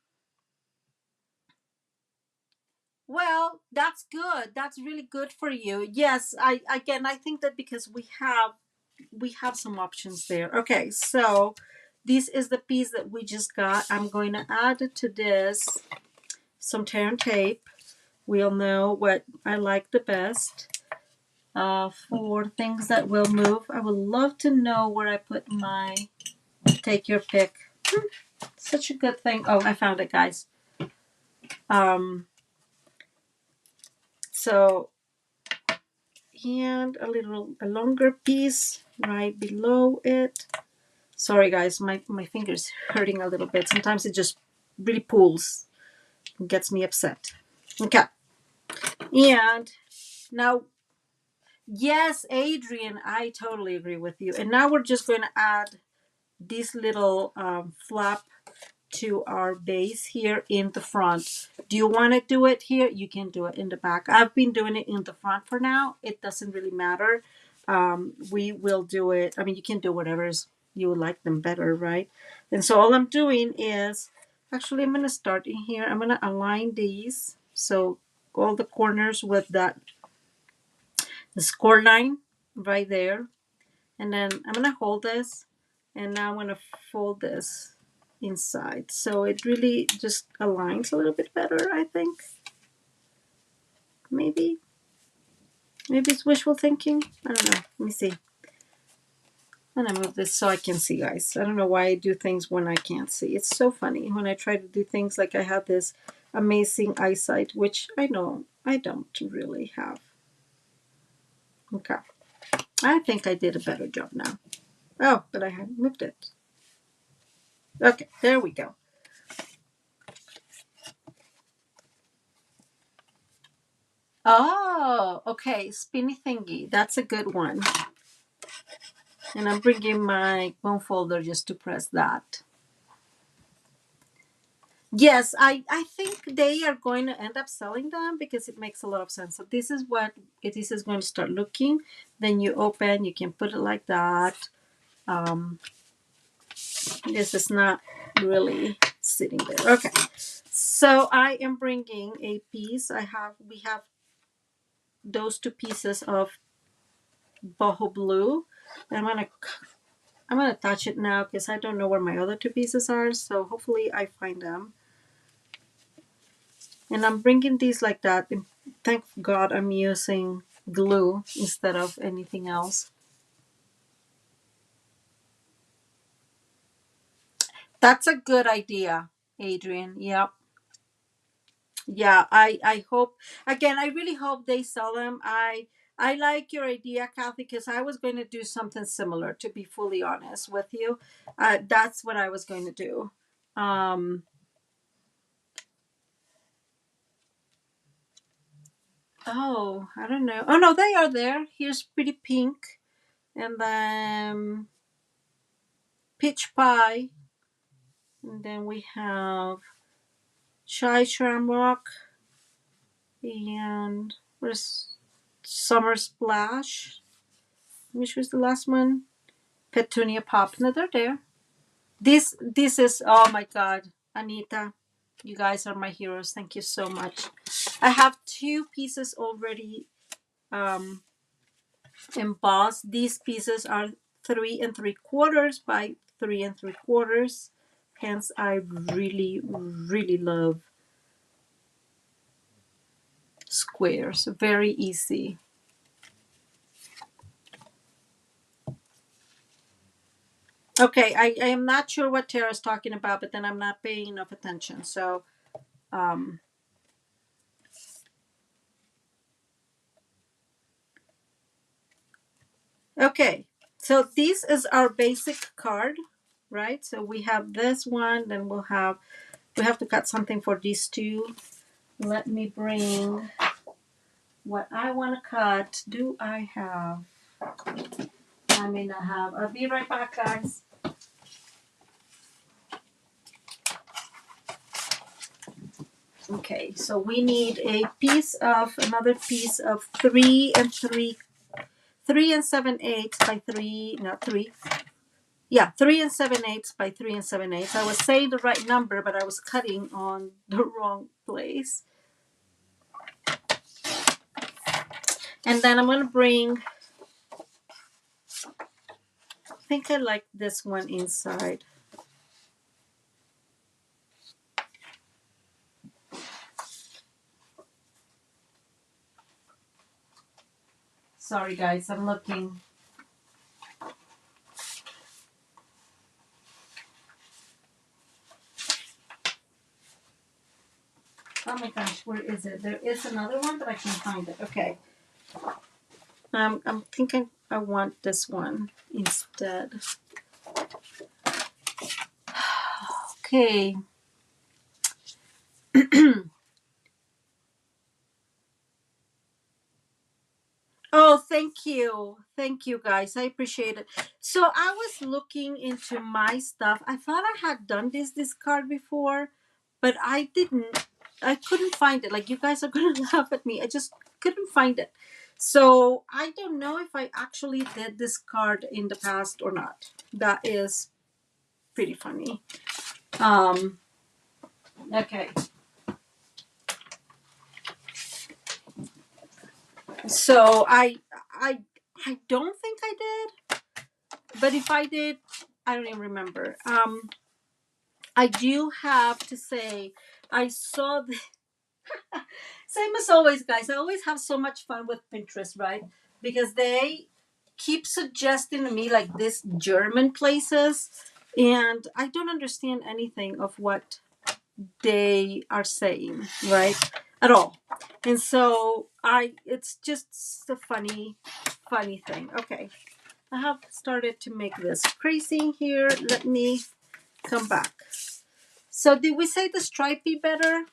well, that's good. That's really good for you. Yes, I think that because we have some options there. Okay, so this is the piece that we just got. I'm going to add to this some tear and tape. We'll know what I like the best. For things that will move, I would love to know where I put my take your pick. Such a good thing. Oh, I found it, guys. Um, so and a longer piece right below it. Sorry, guys, my finger's hurting a little bit. Sometimes it just really pulls and gets me upset. Okay, and now, yes, Adrian, I totally agree with you. And now we're just going to add this little flap to our base here in the front. Do you want to do it here? You can do it in the back. I've been doing it in the front for now. It doesn't really matter. We will do it. I mean, you can do whatever you would like them better, right? And so all I'm doing is, actually, I'm going to start in here. I'm going to align these. So all the corners with the score line right there. And then I'm going to hold this. And now I'm going to fold this inside. So it really just aligns a little bit better, I think. Maybe it's wishful thinking. I don't know. Let me see. I'm going to move this so I can see, guys. I don't know why I do things when I can't see. It's so funny when I try to do things like I have this amazing eyesight, which I know I don't really have. Okay. I think I did a better job now. Oh, but I hadn't moved it. Okay, there we go. Oh, okay. Spinny thingy. That's a good one. And I'm bringing my bone folder just to press that. Yes, I think they are going to end up selling them because it makes a lot of sense. So this is what this is going to start looking. Then you open, you can put it like that. This is not really sitting there. Okay. So I am bringing a piece. We have those two pieces of boho blue. I'm gonna touch it now because I don't know where my other two pieces are. So hopefully I find them. And I'm bringing these like that. And thank God I'm using glue instead of anything else. That's a good idea, Adrian. Yep. Yeah, I hope, again, I really hope they sell them. I like your idea, Kathy, because I was going to do something similar, to be fully honest with you. That's what I was going to do. Oh, I don't know. Oh no, they are there. Here's pretty pink, and then peach pie, and then we have chai shamrock, and where's summer splash, which was the last one. Petunia pop. No, they're there. This is, oh my God, Anita, you guys are my heroes. Thank you so much. I have two pieces already embossed. These pieces are 3 3/4 by 3 3/4. Hence, I really, really love squares. Very easy. Okay, I am not sure what Tara's talking about, but then I'm not paying enough attention. So, okay. So this is our basic card, right? So we have this one, then we have to cut something for these two. Let me bring what I want to cut. Do I have? I may not have. I'll be right back, guys. Okay, so we need another piece of 3 7/8 by 3, not 3. Yeah, 3 7/8 by 3 7/8. I was saying the right number, but I was cutting on the wrong place. And then I'm going to bring, I think I like this one inside. Sorry, guys, I'm looking. Oh my gosh, where is it? There is another one, but I can't find it. Okay. I'm thinking I want this one instead. Okay. Oh, thank you. Thank you, guys. I appreciate it. So I was looking into my stuff. I thought I had done this card before, but I didn't. I couldn't find it. Like, you guys are going to laugh at me. I just couldn't find it. So I don't know if I actually did this card in the past or not. That is pretty funny. Okay. So I don't think I did, but if I did, I don't even remember. I do have to say, I saw the same as always, guys. I always have so much fun with Pinterest, right? Because they keep suggesting to me like these German places, and I don't understand anything of what they are saying, right? At all. And so it's just a funny thing. Okay. I have started to make this crazy here. Let me come back. So did we say the stripey better?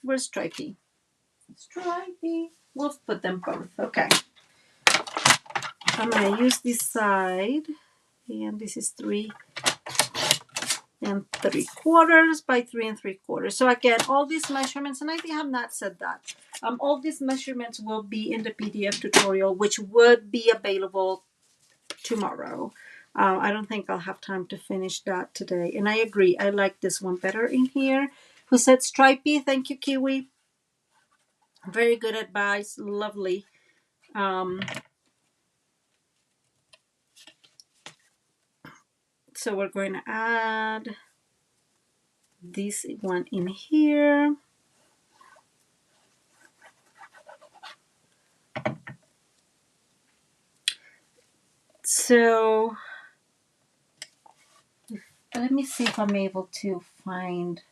Where's stripey? Stripey. We'll put them both. Okay. I'm going to use this side. And this is 3 3/4 by 3 3/4. So again, all these measurements, and I have not said that. All these measurements will be in the PDF tutorial, which would be available tomorrow. I don't think I'll have time to finish that today. And I agree. I like this one better in here. Who said stripey? Thank you, Kiwi. Very good advice. Lovely. So we're going to add this one in here. So let me see if I'm able to find.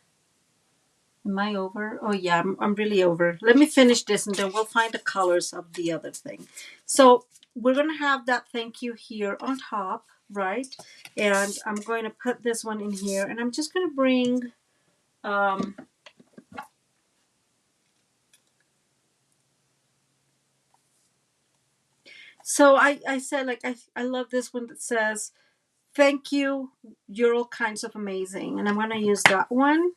Am I over? Oh yeah, I'm really over. Let me finish this and then we'll find the colors of the other thing. So we're going to have that thank you here on top, right? And I'm going to put this one in here, and I'm just going to bring so I said, like, I love this one that says thank you, you're all kinds of amazing, and I'm going to use that one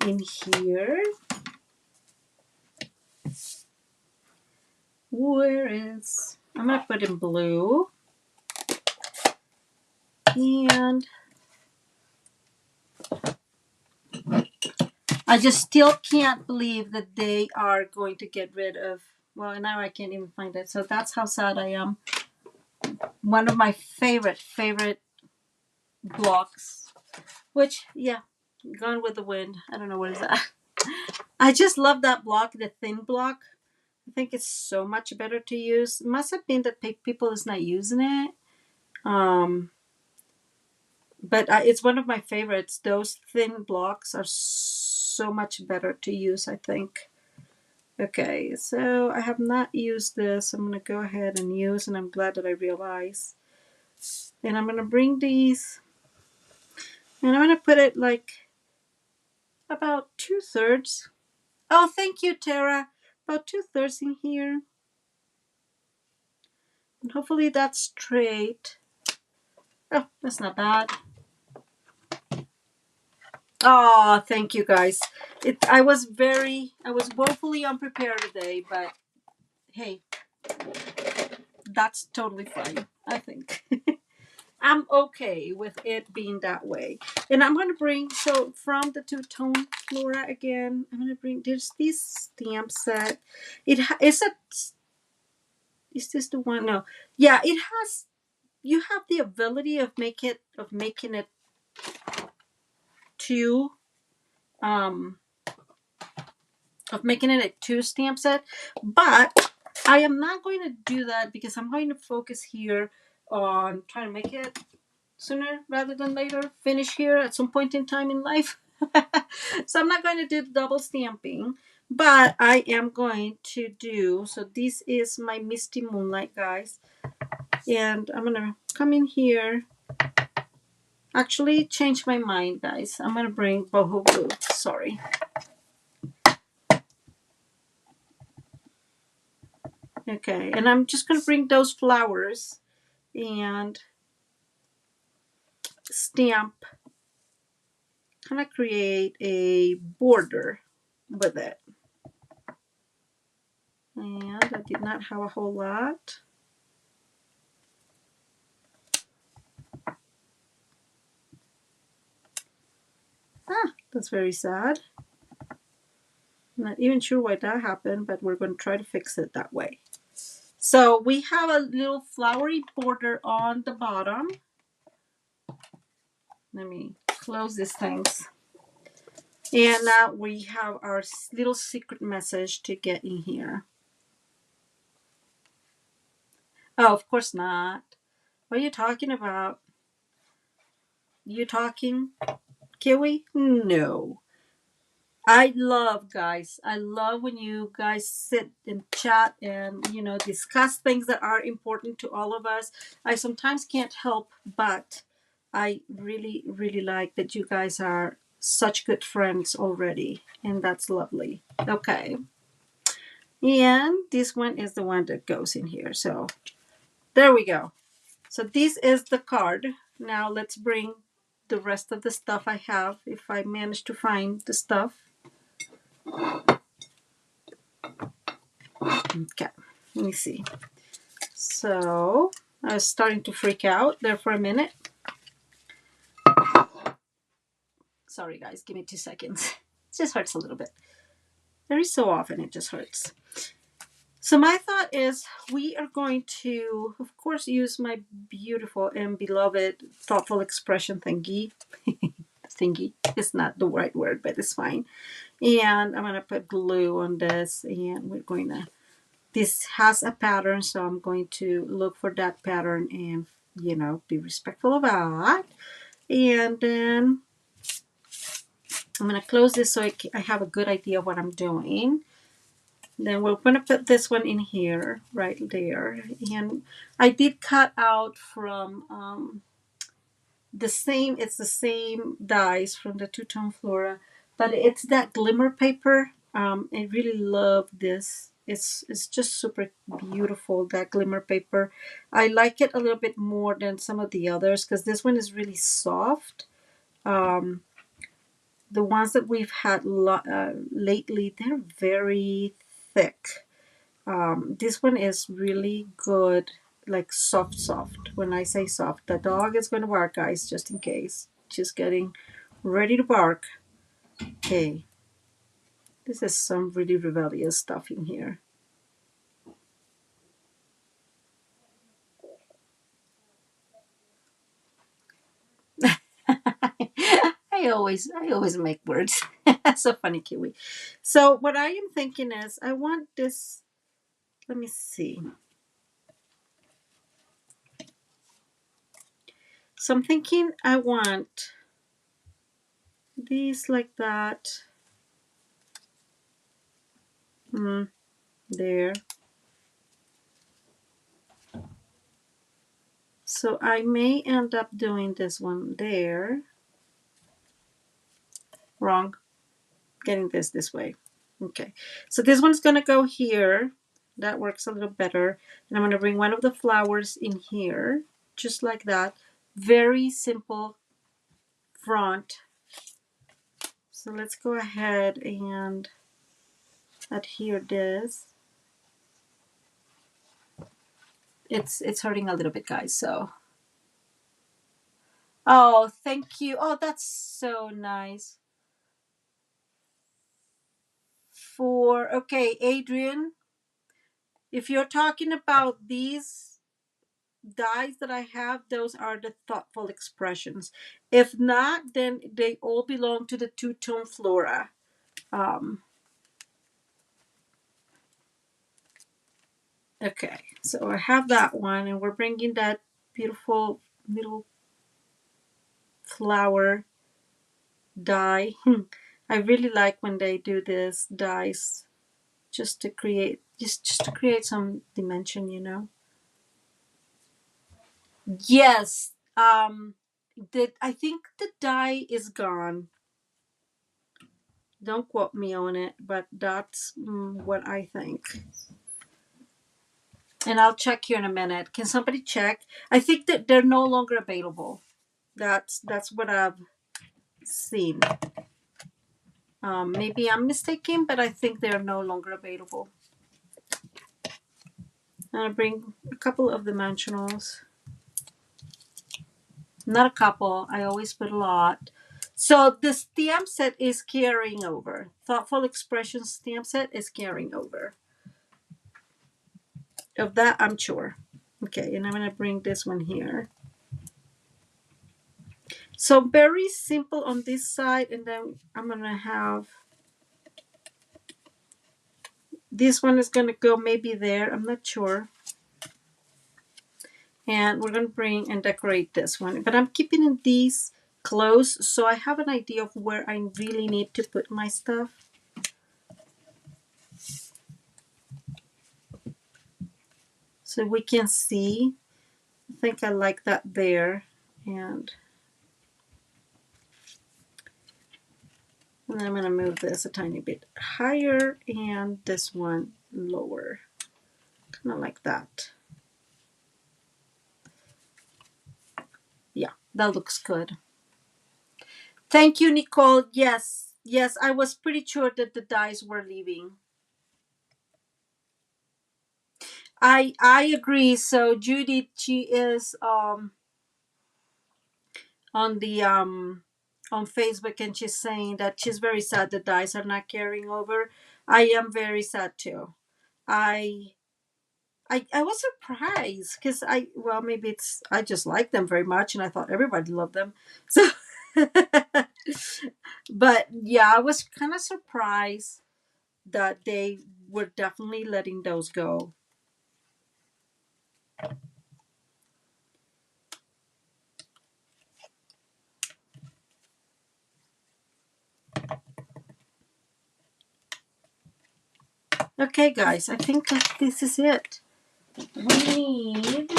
in here. Where is, I'm going to put in blue. And I just still can't believe that they are going to get rid of, well, now I can't even find it. So that's how sad I am. One of my favorite blocks, which, yeah, Gone with the Wind. I don't know what is that. I just love that block, the thin block. I think it's so much better to use. It must have been that people is not using it. But it's one of my favorites. Those thin blocks are so much better to use, I think. Okay, so I have not used this. I'm going to go ahead and use, and I'm glad that I realized. And I'm going to bring these, and I'm going to put it like about 2/3. Oh, thank you, Tara. About 2/3 in here. And hopefully that's straight. Oh, that's not bad. Oh, thank you, guys. I was woefully unprepared today, but hey, that's totally fine, I think. I'm okay with it being that way. And I'm going to bring, so from the two-tone Flora again, I'm going to bring, there's this stamp set. Is this the one? No. Yeah, it has, you have the ability of making it two, a two stamp set, but I am not going to do that because I'm going to focus here on trying to make it sooner rather than later, finish here at some point in time in life. So I'm not going to do the double stamping, but I am going to do, so this is my Misty Moonlight, guys, and I'm going to come in here, actually change my mind, guys. I'm going to bring Boho Blue, sorry. Okay, and I'm just going to bring those flowers and stamp, kind of create a border with it. And I did not have a whole lot. Ah, that's very sad. Not even sure why that happened, but we're going to try to fix it that way. So we have a little flowery border on the bottom. Let me close these things. And now we have our little secret message to get in here. Oh, of course not. What are you talking about? You talking, Kiwi? No. I love, guys. I love when you guys sit and chat and, discuss things that are important to all of us. I sometimes can't help, but I really, really like that you guys are such good friends already. And that's lovely. Okay. And this one is the one that goes in here. So there we go. So this is the card. Now let's bring the rest of the stuff I have, if I manage to find the stuff. Okay, let me see. So I was starting to freak out there for a minute. Sorry guys, give me 2 seconds. It just hurts a little bit. Every so often it just hurts. So my thought is we are going to, of course, use my beautiful and beloved thoughtful expression thingy. Thingy. It's not the right word, but it's fine. And I'm going to put glue on this, and we're going to, this has a pattern, so I'm going to look for that pattern and, be respectful of that. And then I'm going to close this so I have a good idea of what I'm doing. Then we're going to put this one in here, right there. And I did cut out from it's the same dies from the two-tone flora, but it's that glimmer paper. I really love this. It's just super beautiful, that glimmer paper. I like it a little bit more than some of the others because this one is really soft. The ones that we've had lately, they're very thick. This one is really good, like soft. When I say soft, the dog is going to bark, guys, just in case. She's getting ready to bark. Okay, this is some really rebellious stuff in here. I always make words. That's so funny, Kiwi. So what I am thinking is I want this. Let me see. So I'm thinking I want these like that. There. So I may end up doing this one there. Wrong. Getting this way. Okay. So this one's going to go here. That works a little better. And I'm going to bring one of the flowers in here. Just like that. Very simple front. So let's go ahead and adhere this. It's hurting a little bit, guys. So. Oh, thank you. Oh, that's so nice. Okay, Adrian, if you're talking about these dies that I have, those are the thoughtful expressions. If not, then they all belong to the two-tone flora. Okay, so I have that one, and we're bringing that beautiful little flower die. I really like when they do this dies, just to create some dimension. Yes. I think the die is gone. Don't quote me on it, but that's what I think. And I'll check here in a minute. Can somebody check? I think that they're no longer available. That's what I've seen. Maybe I'm mistaken, but I think they're no longer available. And I bring a couple of dimensionals. Not a couple. I always put a lot. So the stamp set is carrying over. Thoughtful Expression stamp set is carrying over. Of that, I'm sure. Okay, and I'm going to bring this one here. So very simple on this side, and then I'm going to have this one is going to go maybe there. I'm not sure. And we're going to bring and decorate this one. But I'm keeping these close so I have an idea of where I really need to put my stuff. So we can see. I think I like that there. And then I'm going to move this a tiny bit higher and this one lower. Kind of like that. Yeah, that looks good. Thank you, Nicole. Yes, yes, I was pretty sure that the dies were leaving. I agree. So Judy, she is on the on Facebook, and she's saying that she's very sad the dice are not carrying over. I am very sad too. I was surprised because well, maybe it's I just like them very much and I thought everybody loved them. So but yeah, I was kind of surprised that they were definitely letting those go. Okay, guys, I think that this is it. We need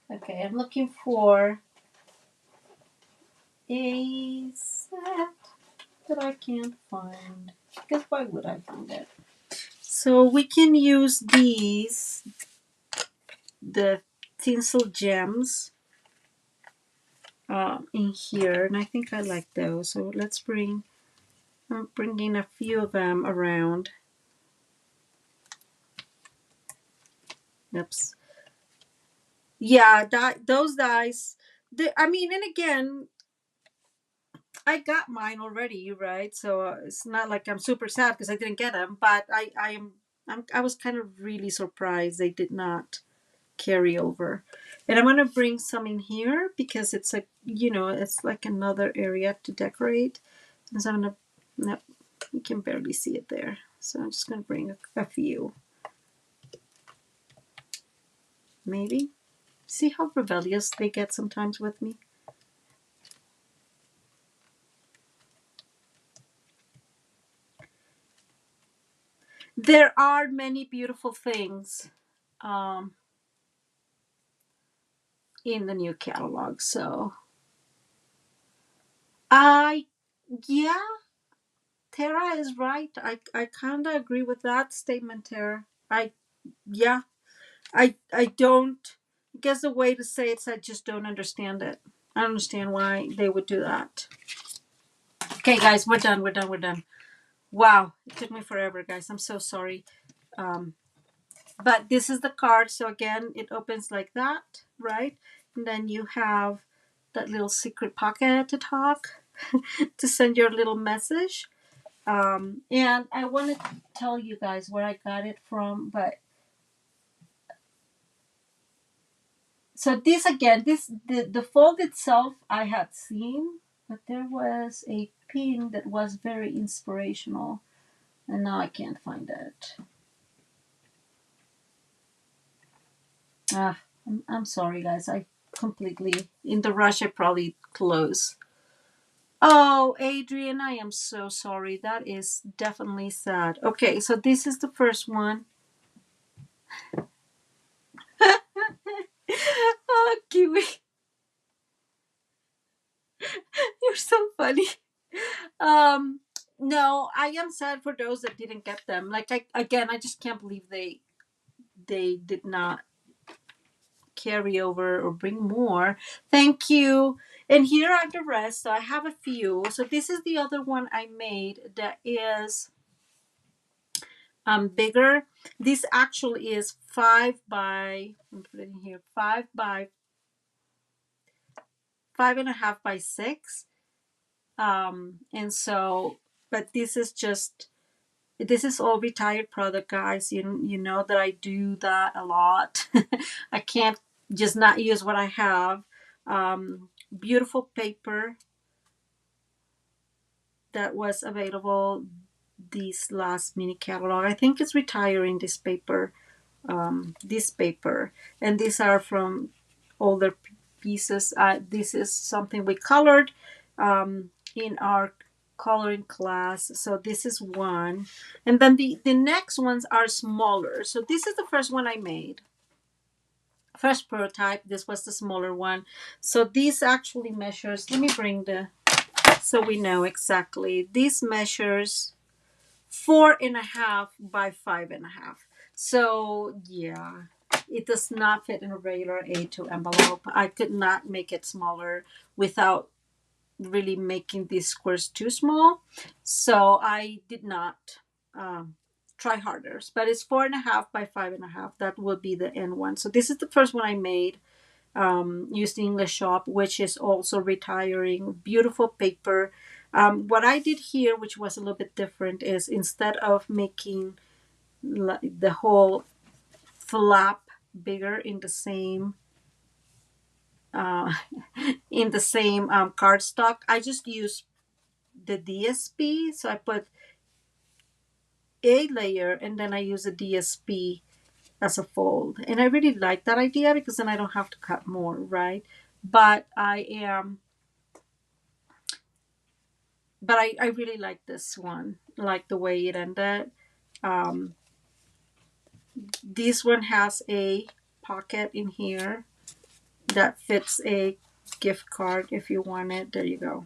okay, I'm looking for a set that I can't find. Because why would I find it? So we can use these, the tinsel gems in here, and I think I like those. So let's I'm bringing a few of them around. Oops. Yeah, those dies. I mean, and again, I got mine already, right? So it's not like I'm super sad because I didn't get them, but I was kind of really surprised they did not carry over. And I'm gonna bring some in here because it's like it's like another area to decorate. And so I'm gonna nope, you can barely see it there. So I'm just gonna bring a few. Maybe. See how rebellious they get sometimes with me? There are many beautiful things in the new catalog. So yeah, Tara is right. I kind of agree with that statement, Tara. Yeah, I don't. I guess the way to say it is I just don't understand it. I don't understand why they would do that. Okay, guys, we're done. We're done. We're done. Wow, it took me forever, guys. I'm so sorry. But this is the card. So again, it opens like that, right? And then you have that little secret pocket to talk to send your little message. And I want to tell you guys where I got it from, but so this again, the fold itself I had seen, but there was a pin that was very inspirational, and now I can't find it. I'm sorry, guys. I completely in the rush. I probably close. Oh, Adrian, I am so sorry. That is definitely sad. Okay, so this is the first one. Oh, Kiwi. so funny. Um, no, I am sad for those that didn't get them. Like I just can't believe they did not carry over or bring more. Thank you. And here are the rest. So I have a few. So this is the other one I made that is bigger. This actually is 5 by, I'm putting here, 5.5 by 6. And so, but this is all retired product, guys. You know that I do that a lot. I can't just not use what I have. Beautiful paper that was available this last mini catalog. I think it's retiring this paper. And these are from older pieces. This is something we colored in our coloring class. So this is one, and then the next ones are smaller. So this is the first one I made, first prototype. This was the smaller one. So this actually measures, let me bring the, so we know exactly, this measures 4.5 by 5.5. So yeah, it does not fit in a regular A2 envelope. I could not make it smaller without really making these squares too small. So I did not try harder. But it's 4.5 by 5.5. That will be the end one. So this is the first one I made using English Shop, which is also retiring. Beautiful paper. What I did here, which was a little bit different, is instead of making the whole flap bigger in the same uh, cardstock, I just used the DSP. So I put a layer and then I use a DSP as a fold, and I really like that idea because then I don't have to cut more, right? But I really like this one, like the way it ended. Um, this one has a pocket in here that fits a gift card if you want it. There you go.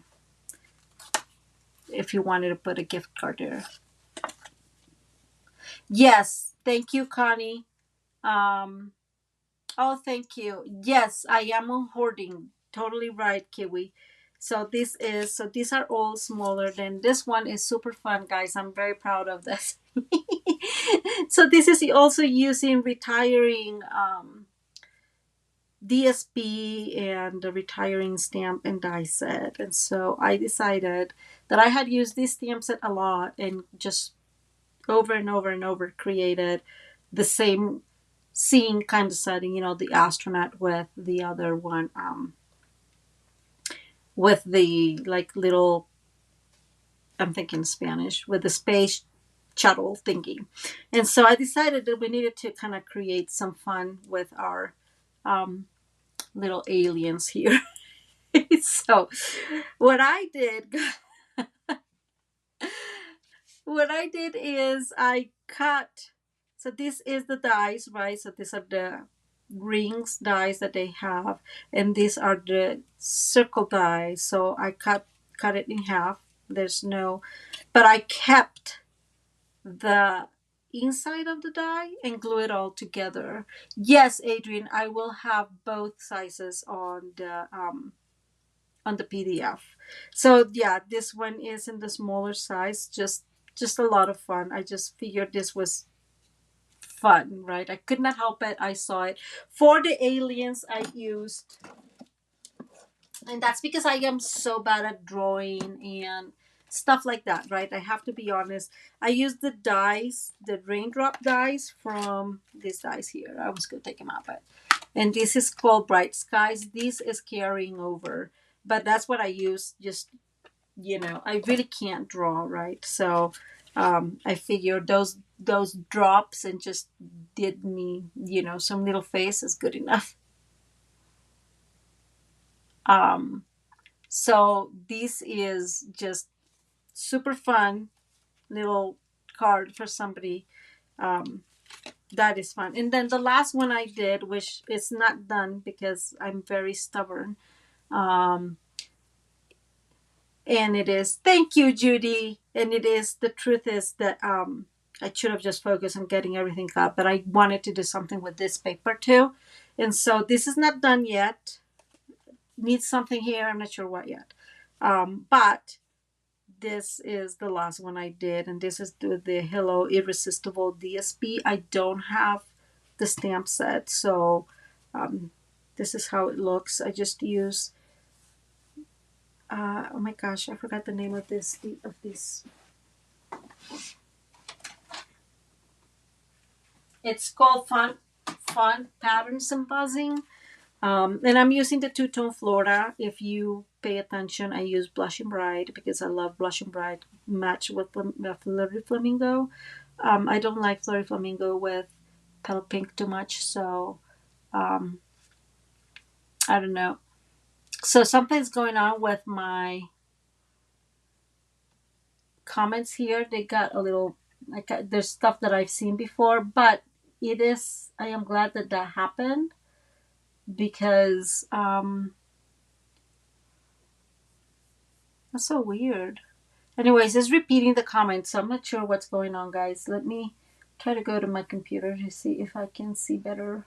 If you wanted to put a gift card there. Yes, thank you, Connie. Um, oh, thank you. Yes, I am on hoarding. Totally right, Kiwi. So these are all smaller than this one is super fun, guys. I'm very proud of this. So this is also using retiring DSP and the retiring stamp and die set. And so I decided that I had used this stamp set a lot and just over and over and over created the same scene kind of setting, the astronaut with the other one, with the like little, I'm thinking Spanish, with the space shuttle thingy. And so I decided that we needed to kind of create some fun with our little aliens here. So what I did is I cut, so this is the dies, right? So these are the rings dies that they have, and these are the circle dies. So I cut it in half. There's no, but I kept the inside of the die and glue it all together. Yes, Adrian, I will have both sizes on the PDF. So yeah, this one is in the smaller size. Just a lot of fun. I just figured this was fun, right? I could not help it. I saw it. For the aliens, I used, and that's because I am so bad at drawing and stuff like that, right? I have to be honest. I used the dies, the raindrop dies from these dies here. I was going to take them out, but, and this is called Bright Skies. This is carrying over, but that's what I use. Just, I really can't draw, right? So I figured those drops and just did me, some little face is good enough. So this is just super fun little card for somebody. That is fun. And then the last one I did, which is not done because I'm very stubborn, And it is, thank you, Judy. And it is, the truth is that I should have just focused on getting everything up, but I wanted to do something with this paper too. And so this is not done yet. Needs something here. I'm not sure what yet. But this is the last one I did, and this is the Hello Irresistible DSP. I don't have the stamp set, so this is how it looks. I just use oh my gosh, I forgot the name of this. It's called Fun Patterns and Buzzing. And I'm using the two-tone Florida. If you pay attention, I use Blushing Bright because I love Blushing Bright match with Flirty Flamingo. I don't like Flirty Flamingo with Pale Pink too much, so um, I don't know. So something's going on with my comments here. They got a little, like, there's stuff that I've seen before, but it is, I am glad that that happened because that's so weird. Anyways, it's repeating the comments, so I'm not sure what's going on, guys. Let me try to go to my computer to see if I can see better.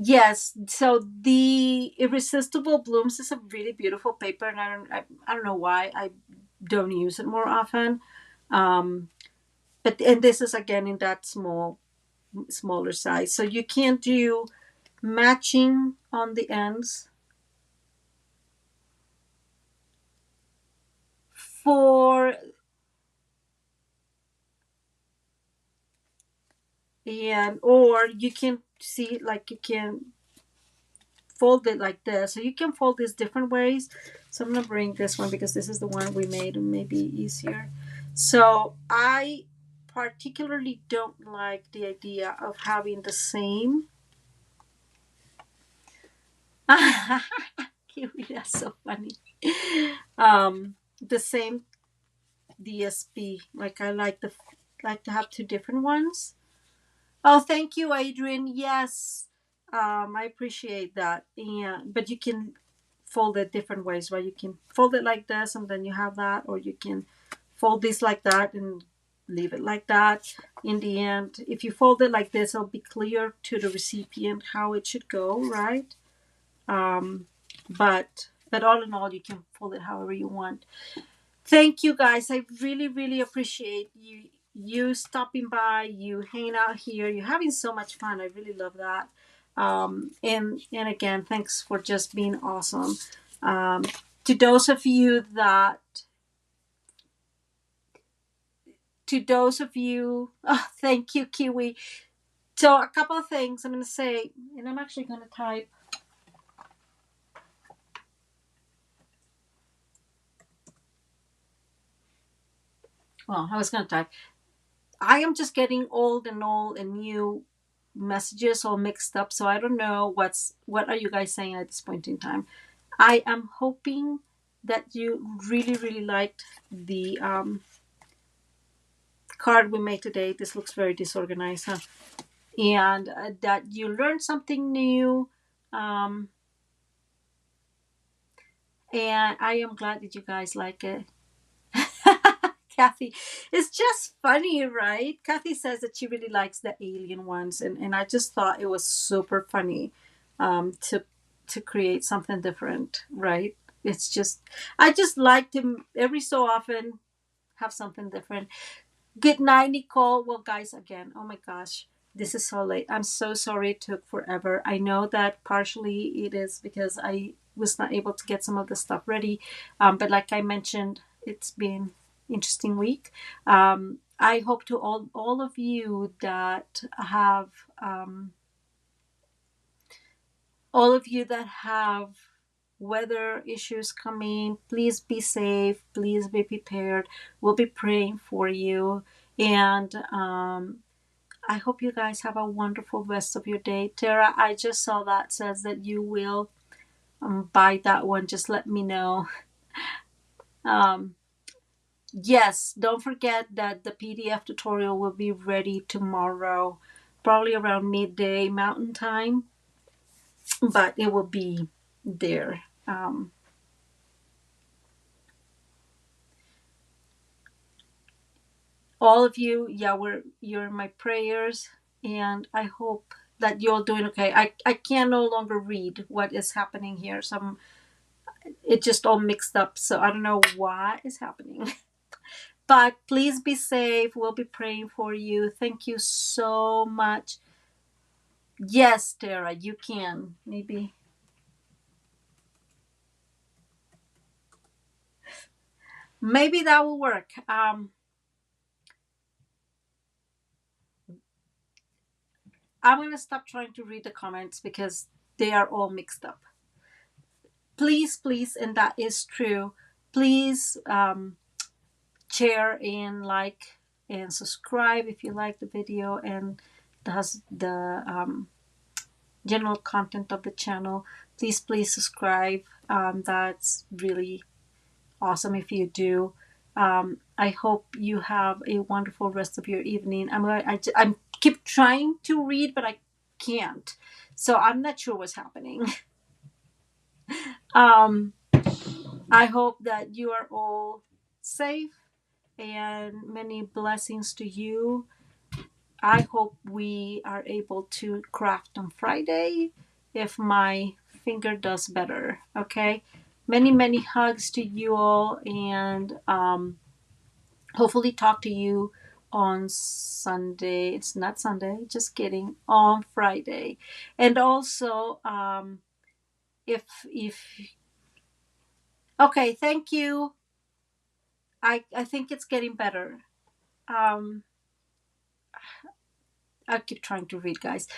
Yes, so the Irresistible Blooms is a really beautiful paper, and I don't know why I don't use it more often. Um, but and this is again in that smaller size, so you can't do matching on the ends for, and or you can see, like, you can fold it like this, so you can fold this different ways. So I'm gonna bring this one because this is the one we made and maybe easier. So I particularly don't like the idea of having the same Kiwi, that's so funny. The same DSP. Like, I like to have two different ones. Oh, thank you, Adrian. Yes, I appreciate that. And but you can fold it different ways, right? You can fold it like this, and then you have that, or you can fold this like that and leave it like that. In the end, if you fold it like this, it'll be clear to the recipient how it should go, right? Um, but all in all, you can fold it however you want. Thank you, guys. I really, really appreciate you stopping by, you hanging out here. You're having so much fun. I really love that. And again, thanks for just being awesome. Um, to those of you that oh, thank you, Kiwi. So a couple of things I'm going to say, and I'm actually going to type. Well, I was going to type. I am just getting old and new messages all mixed up, so I don't know what are you guys saying at this point in time. I am hoping that you really, really liked the card we made today. This looks very disorganized, huh? And that you learned something new. Um, and I am glad that you guys like it. Kathy, it's just funny, right? Kathy says that she really likes the alien ones, and I just thought it was super funny to create something different, right? It's just, I just like to every so often have something different. Good night, Nicole. Well, guys, again, oh my gosh, this is so late. I'm so sorry it took forever. I know that partially it is because I was not able to get some of the stuff ready. But like I mentioned, it's been interesting week. I hope to all of you that have all of you that have weather issues coming, please be safe, please be prepared. We'll be praying for you, and I hope you guys have a wonderful rest of your day. Tara, I just saw that says that you will buy that one. Just let me know. um, Yes, don't forget that the PDF tutorial will be ready tomorrow, probably around midday Mountain Time, but it will be there. All of you, yeah, you're in my prayers, and I hope that you're doing okay. I can no longer read what is happening here, so it just all mixed up. So I don't know what is happening. But please be safe. We'll be praying for you. Thank you so much. Yes, Tara, you can. Maybe that will work. I'm gonna stop trying to read the comments because they are all mixed up. Please, please, and that is true. Please share and like and subscribe if you like the video and does the general content of the channel. Please, please subscribe. That's really awesome if you do. I hope you have a wonderful rest of your evening. I'm keep trying to read, but I can't. So I'm not sure what's happening. um, I hope that you are all safe and many blessings to you. I hope we are able to craft on Friday if my finger does better. Okay. Many, many hugs to you all, and hopefully talk to you on Sunday. It's not Sunday, just kidding, on Friday. And also, if okay, thank you. I think it's getting better. Um, I'll keep trying to read, guys.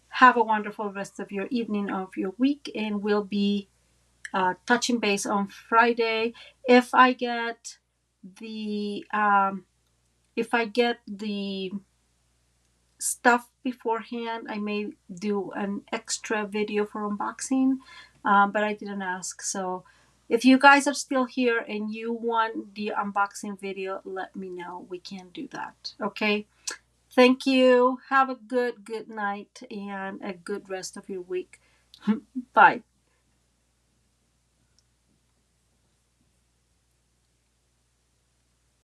Have a wonderful rest of your evening, of your week, and we'll be touching base on Friday. If I get the stuff beforehand, I may do an extra video for unboxing, but I didn't ask. So if you guys are still here and you want the unboxing video, let me know. We can do that. Okay. Thank you. Have a good night and a good rest of your week. Bye.